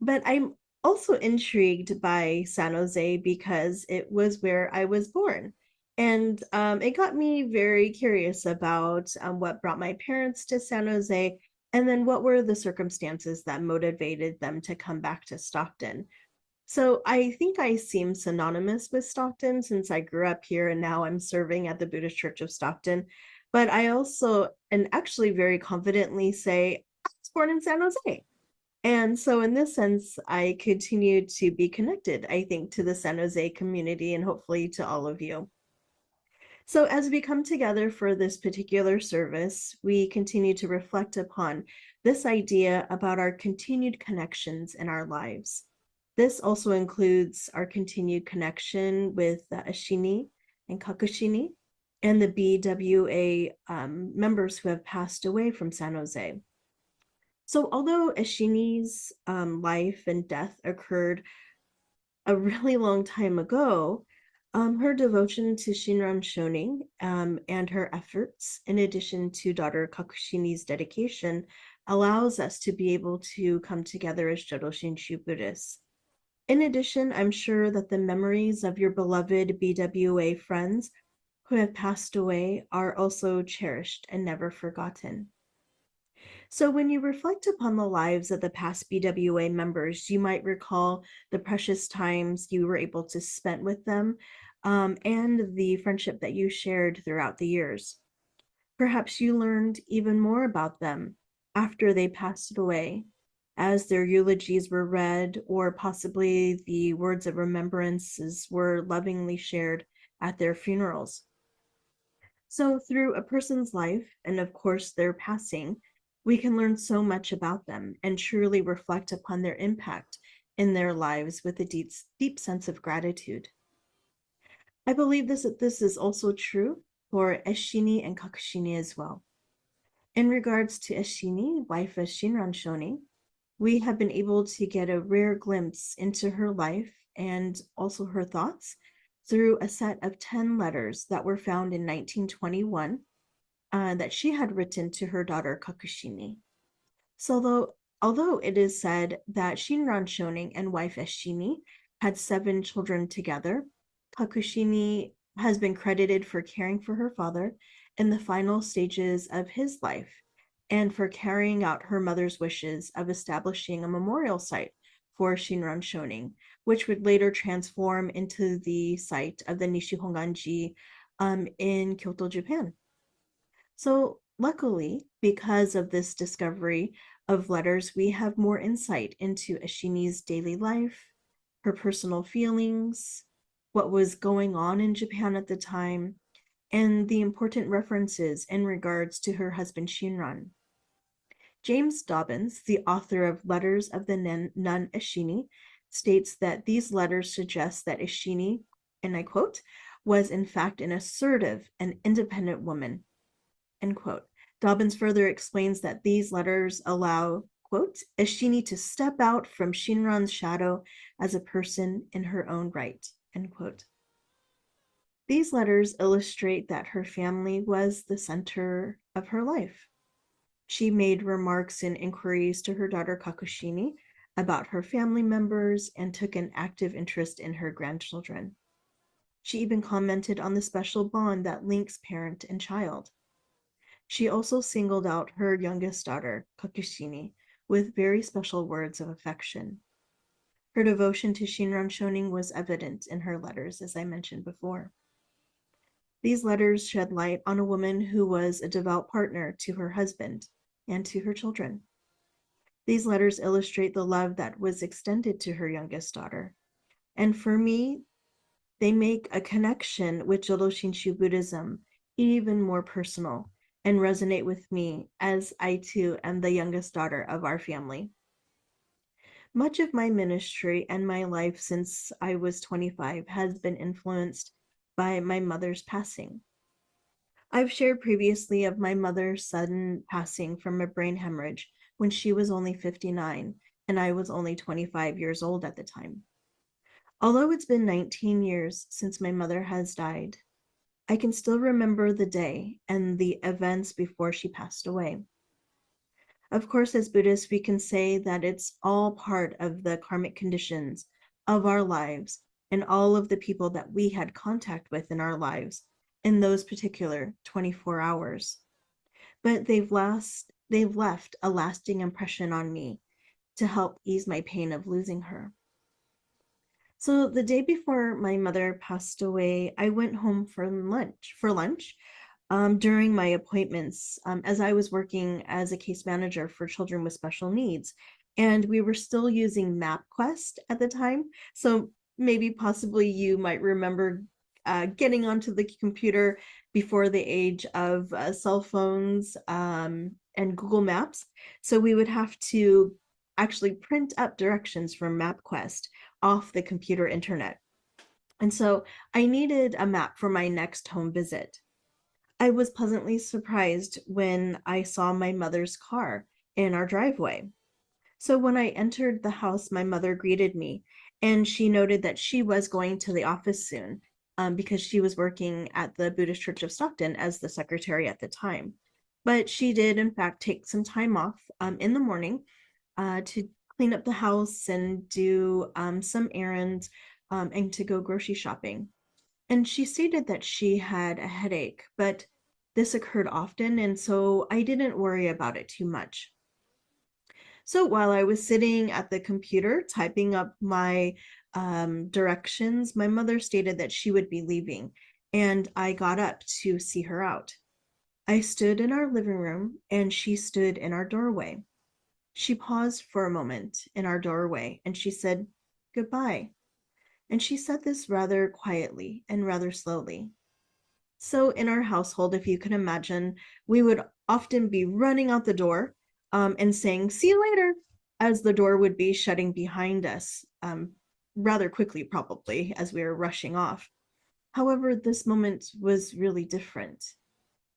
But I'm also intrigued by San Jose because it was where I was born. And it got me very curious about what brought my parents to San Jose, and then what were the circumstances that motivated them to come back to Stockton. So I think I seem synonymous with Stockton since I grew up here and now I'm serving at the Buddhist Church of Stockton. But I also, and actually very confidently say, I was born in San Jose. And so in this sense, I continue to be connected, I think, to the San Jose community and hopefully to all of you. So as we come together for this particular service, we continue to reflect upon this idea about our continued connections in our lives. This also includes our continued connection with Eshinni and Kakushinni and the BWA members who have passed away from San Jose. So although Eshinni's life and death occurred a really long time ago, her devotion to Shinran Shonin and her efforts, in addition to daughter Kakushinni's dedication, allows us to be able to come together as Jodo Shinshu Buddhists. In addition, I'm sure that the memories of your beloved BWA friends who have passed away are also cherished and never forgotten. So when you reflect upon the lives of the past BWA members, you might recall the precious times you were able to spend with them and the friendship that you shared throughout the years. Perhaps you learned even more about them after they passed away, as their eulogies were read, or possibly the words of remembrances were lovingly shared at their funerals. So through a person's life, and of course their passing, we can learn so much about them and truly reflect upon their impact in their lives with a deep sense of gratitude. I believe this is also true for Eshinni and Kakushinni as well. In regards to Eshinni, wife of Shinran Shonin, we have been able to get a rare glimpse into her life and also her thoughts through a set of 10 letters that were found in 1921 that she had written to her daughter Kakushinni. So although it is said that Shinran Shonin and wife Eshinni had 7 children together. Kakushinni has been credited for caring for her father in the final stages of his life and for carrying out her mother's wishes of establishing a memorial site for Shinran Shonin, which would later transform into the site of the Nishihonganji in Kyoto, Japan. So luckily, because of this discovery of letters, we have more insight into Eshinni's daily life, her personal feelings, what was going on in Japan at the time, and the important references in regards to her husband Shinran. James Dobbins, the author of Letters of the Nun Eshinni, states that these letters suggest that Eshinni, and I quote, was in fact an assertive and independent woman, end quote. Dobbins further explains that these letters allow, quote, Eshinni to step out from Shinran's shadow as a person in her own right, end quote. These letters illustrate that her family was the center of her life. She made remarks and inquiries to her daughter Kakushinni about her family members and took an active interest in her grandchildren. She even commented on the special bond that links parent and child. She also singled out her youngest daughter, Kakushinni, with very special words of affection. Her devotion to Shinran Shonin was evident in her letters, as I mentioned before. These letters shed light on a woman who was a devout partner to her husband and to her children. These letters illustrate the love that was extended to her youngest daughter. And for me, they make a connection with Jodo Shinshu Buddhism even more personal and resonate with me, as I too am the youngest daughter of our family. Much of my ministry and my life since I was 25 has been influenced by my mother's passing. I've shared previously of my mother's sudden passing from a brain hemorrhage when she was only 59 and I was only 25 years old at the time. Although it's been 19 years since my mother has died, I can still remember the day and the events before she passed away. Of course, as Buddhists, we can say that it's all part of the karmic conditions of our lives and all of the people that we had contact with in our lives in those particular 24 hours. But they've left a lasting impression on me to help ease my pain of losing her. So the day before my mother passed away, I went home for lunch during my appointments, as I was working as a case manager for children with special needs. And we were still using MapQuest at the time. So maybe possibly you might remember getting onto the computer before the age of cell phones and Google Maps. So we would have to actually print up directions from MapQuest off the computer internet. And so I needed a map for my next home visit. I was pleasantly surprised when I saw my mother's car in our driveway. So when I entered the house, my mother greeted me, and she noted that she was going to the office soon because she was working at the Buddhist Church of Stockton as the secretary at the time. But she did, in fact, take some time off in the morning to clean up the house and do some errands and to go grocery shopping. And she stated that she had a headache, but this occurred often, and so I didn't worry about it too much. So while I was sitting at the computer typing up my directions, my mother stated that she would be leaving, and I got up to see her out. I stood in our living room, and she stood in our doorway. She paused for a moment in our doorway, and she said, "Goodbye." And she said this rather quietly and rather slowly. So in our household, if you can imagine, we would often be running out the door and saying, "See you later," as the door would be shutting behind us rather quickly, probably, as we were rushing off. However, this moment was really different.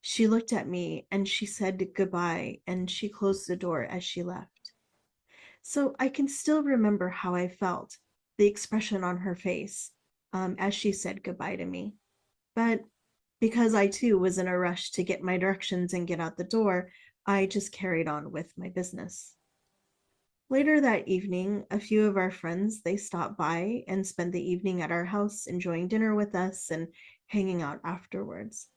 She looked at me and she said goodbye, and she closed the door as she left. So I can still remember how I felt, the expression on her face as she said goodbye to me. But because I too was in a rush to get my directions and get out the door, I just carried on with my business. Later that evening, a few of our friends, they stopped by and spent the evening at our house enjoying dinner with us and hanging out afterwards.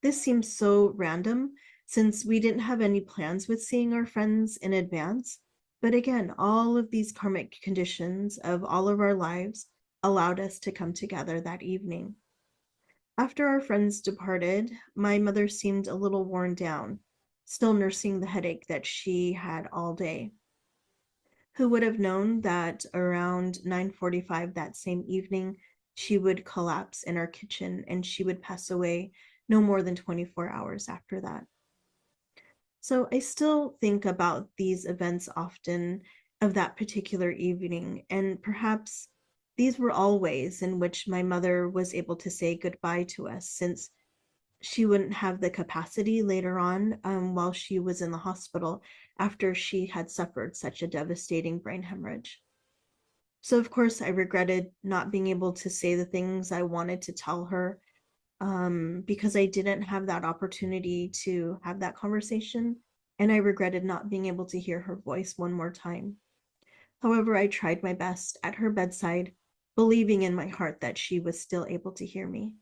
This seems so random since we didn't have any plans with seeing our friends in advance. But again, all of these karmic conditions of all of our lives allowed us to come together that evening. After our friends departed, my mother seemed a little worn down, still nursing the headache that she had all day. Who would have known that around 9:45 that same evening, she would collapse in our kitchen and she would pass away no more than 24 hours after that. So I still think about these events often of that particular evening, and perhaps these were all ways in which my mother was able to say goodbye to us, since she wouldn't have the capacity later on while she was in the hospital after she had suffered such a devastating brain hemorrhage. So, of course, I regretted not being able to say the things I wanted to tell her because I didn't have that opportunity to have that conversation. And I regretted not being able to hear her voice one more time. However, I tried my best at her bedside, believing in my heart that she was still able to hear me.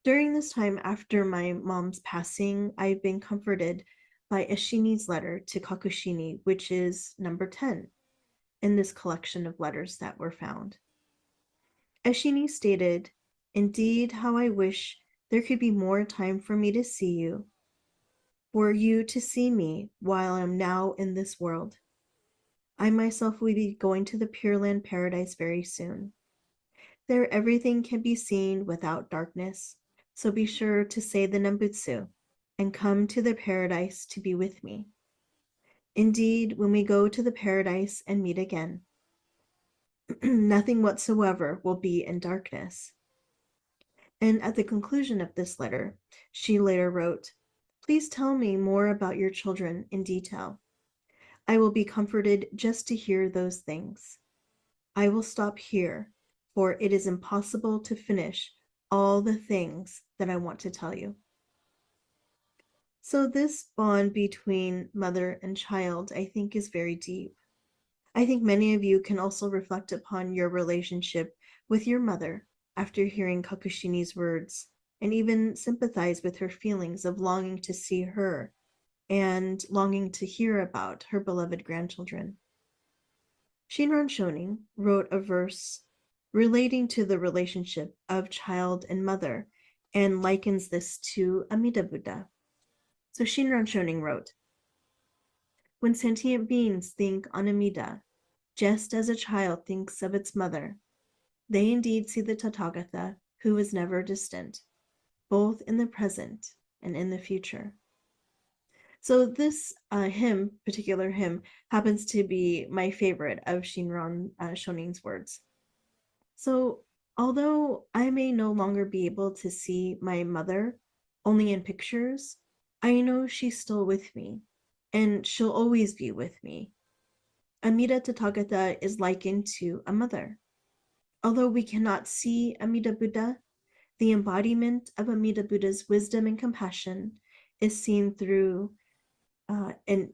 During this time after my mom's passing, I've been comforted by Eshinni's letter to Kakushinni, which is number 10 in this collection of letters that were found. Eshinni stated, "Indeed, how I wish there could be more time for me to see you, for you to see me while I'm now in this world. I myself will be going to the Pure Land Paradise very soon. There everything can be seen without darkness, so be sure to say the Nambutsu and come to the paradise to be with me. Indeed, when we go to the paradise and meet again, nothing whatsoever will be in darkness." And at the conclusion of this letter, she later wrote, "Please tell me more about your children in detail. I will be comforted just to hear those things. I will stop here, for it is impossible to finish all the things that I want to tell you." So this bond between mother and child, I think, is very deep. I think many of you can also reflect upon your relationship with your mother after hearing Kakushinni's words, and even sympathize with her feelings of longing to see her and longing to hear about her beloved grandchildren. Shinran Shonin wrote a verse relating to the relationship of child and mother and likens this to Amida Buddha. So Shinran Shonin wrote, "When sentient beings think on Amida, just as a child thinks of its mother, they indeed see the Tathagata, who is never distant, both in the present and in the future." So this particular hymn, happens to be my favorite of Shinran Shonin's words. So although I may no longer be able to see my mother only in pictures, I know she's still with me, and she'll always be with me. Amida Tathagata is likened to a mother. Although we cannot see Amida Buddha, the embodiment of Amida Buddha's wisdom and compassion is seen through and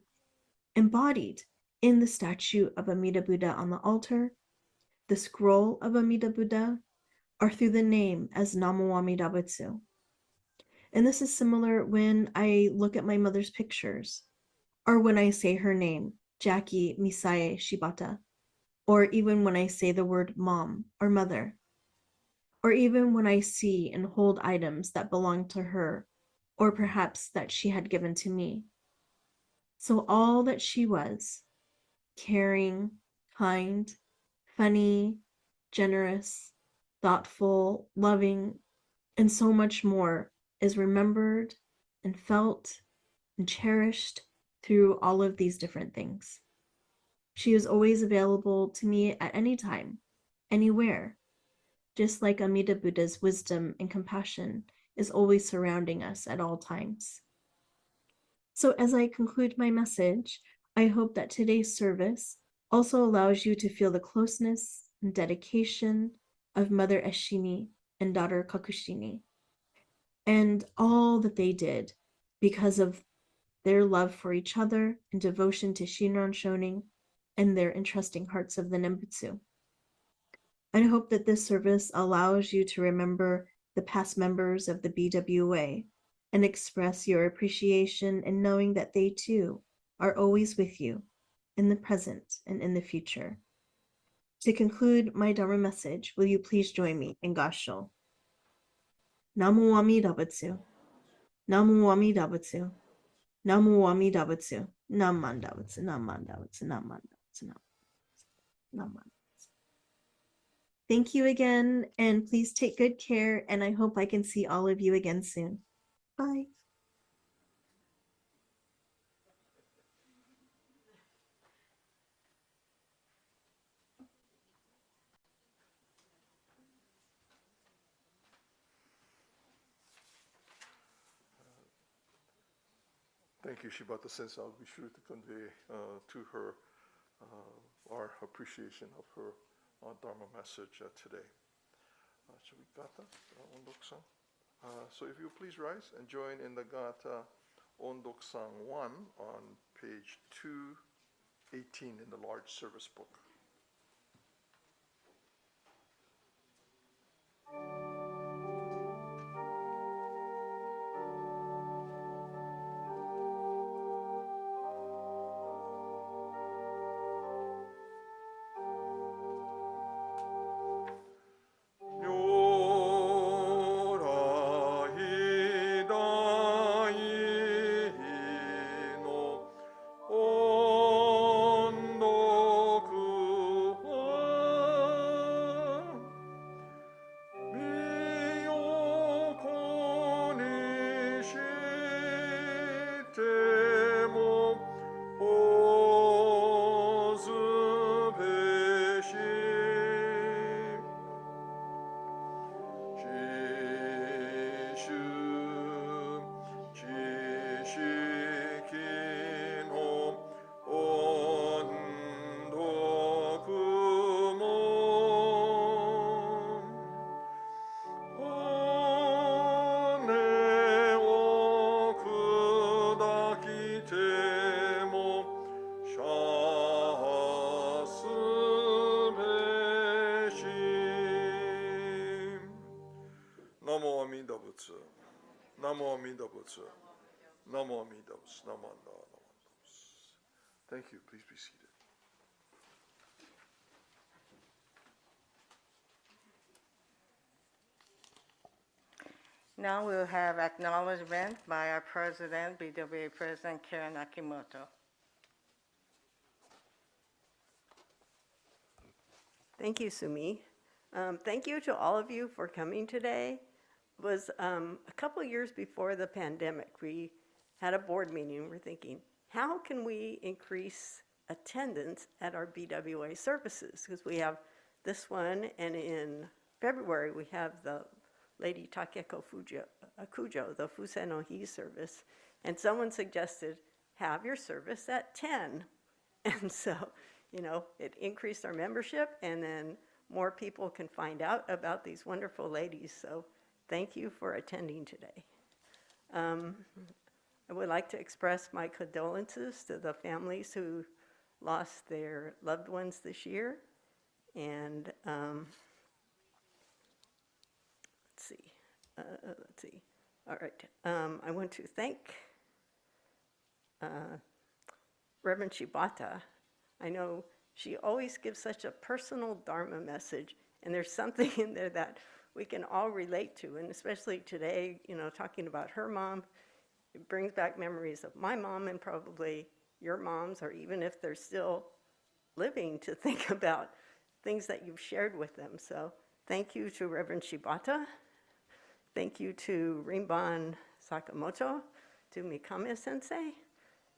embodied in the statue of Amida Buddha on the altar, the scroll of Amida Buddha, or through the name as Namo Amida Butsu. And this is similar when I look at my mother's pictures, or when I say her name, Jackie Misae Shibata, or even when I say the word mom or mother, or even when I see and hold items that belong to her, or perhaps that she had given to me. So all that she was, caring, kind, funny, generous, thoughtful, loving, and so much more, is remembered and felt and cherished through all of these different things. She is always available to me at any time, anywhere, just like Amida Buddha's wisdom and compassion is always surrounding us at all times. So as I conclude my message, I hope that today's service also allows you to feel the closeness and dedication of Mother Eshinni and daughter Kakushinni, and all that they did because of their love for each other and devotion to Shinran Shonin, and their entrusting hearts of the Nembutsu. I hope that this service allows you to remember the past members of the BWA and express your appreciation in knowing that they too are always with you in the present and in the future. To conclude my Dharma message, will you please join me in Gassho? Namu Amida Butsu. Namu Amida Butsu. Namu Amida Butsu. Namanda Butsu. Namanda Butsu. Namanda Butsu. Namanda. Thank you again, and please take good care, and I hope I can see all of you again soon. Bye. Thank you, Shibata Sensei. I'll be sure to convey to her our appreciation of her Dharma message today. Shall we Gatha, Ondokusan? So if you please rise and join in the Gatha Ondokusan I on page 218 in the large service book. Thank you. Please be seated. Now we'll have acknowledgement by our president, BWA President Karen Akimoto. Thank you, Sumi. Thank you to all of you for coming today. It was a couple of years before the pandemic. We had a board meeting. We're thinking, how can we increase attendance at our BWA services? Because we have this one, and in February we have the Lady Takeko Kujo, the Fusei no Hi service. And someone suggested, have your service at 10. And so, you know, it increased our membership, and then more people can find out about these wonderful ladies. So thank you for attending today. I would like to express my condolences to the families who lost their loved ones this year. And let's see. All right. I want to thank Reverend Shibata. I know she always gives such a personal Dharma message, and there's something in there that we can all relate to, and especially today, you know, talking about her mom, it brings back memories of my mom and probably your moms, or even if they're still living, to think about things that you've shared with them. So thank you to Reverend Shibata. Thank you to Rinban Sakamoto, to Mikame Sensei,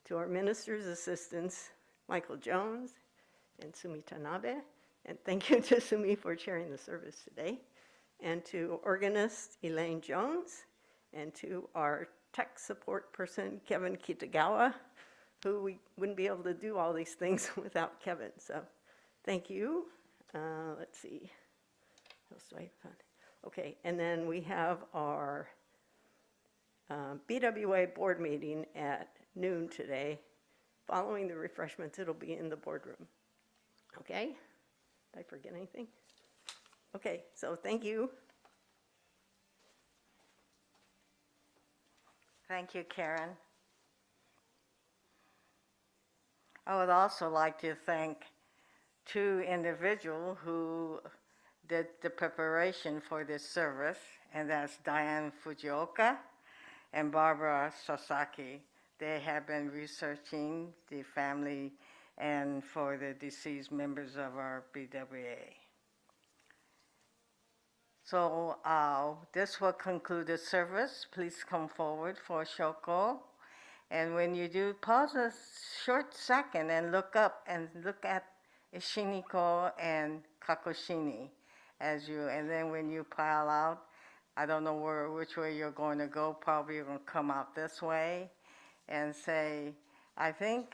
to our minister's assistants, Michael Jones and Sumi Tanabe. And thank you to Sumi for chairing the service today. And to organist Elaine Jones, and to our tech support person, Kevin Kitagawa, who we wouldn't be able to do all these things without Kevin. So thank you. Let's see. What else do I have? Okay, and then we have our BWA board meeting at noon today. Following the refreshments, it'll be in the boardroom. Okay? Did I forget anything? Okay, so thank you. Thank you, Karen. I would also like to thank two individuals who did the preparation for this service, and that's Diane Fujioka and Barbara Sasaki. They have been researching the family and for the deceased members of our BWA. So this will conclude the service. Please come forward for Oshoko. And when you do, pause a short second and look up and look at Eshinni and Kakushinni and then when you pile out, I don't know which way you're going to go, probably you're going to come out this way and say, I think,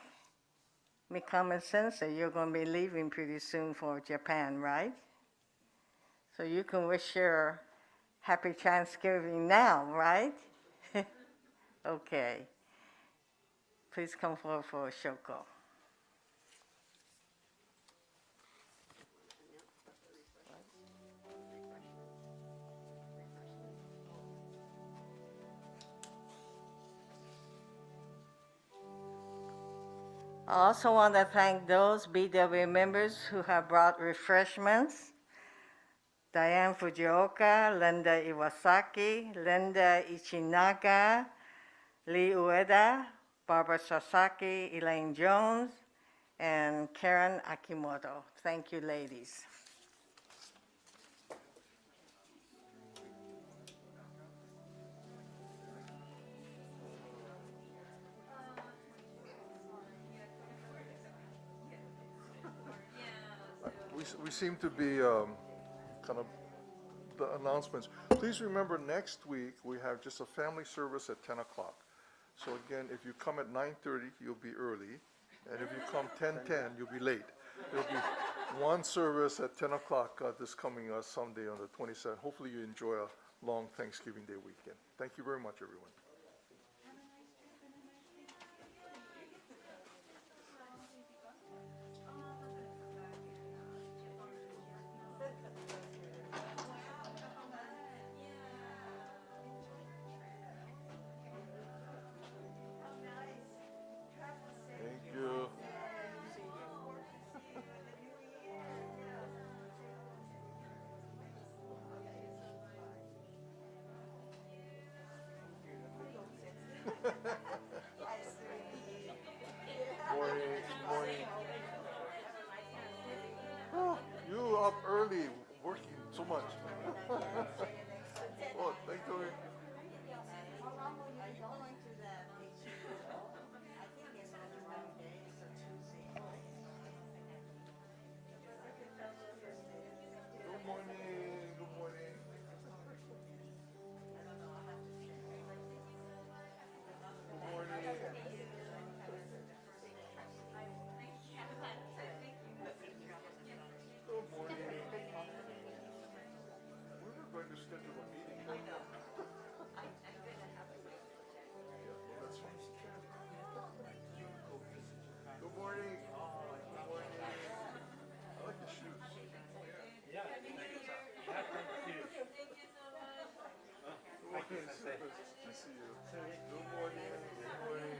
Mikame Sensei, you're going to be leaving pretty soon for Japan, right? So you can wish your happy Thanksgiving now, right? Okay. Please come forward for Oshoko. I also want to thank those BWA members who have brought refreshments. Diane Fujioka, Linda Iwasaki, Linda Ichinaga, Lee Ueda, Barbara Sasaki, Elaine Jones, and Karen Akimoto. Thank you, ladies. We seem to be kind of the announcements. Please remember next week we have just a family service at 10 o'clock. So again, if you come at 9:30, you'll be early. And if you come 10:10, you'll be late. There'll be one service at 10 o'clock this coming Sunday on the 27th. Hopefully you enjoy a long Thanksgiving Day weekend. Thank you very much, everyone. Thank you. Morning. Oh, you up early, working so much. Oh, thank you. Good morning. We were going to schedule a meeting. Yeah, that's fine. Good morning. I like your shoes. Yeah. Nice to see you. Good morning. Good morning.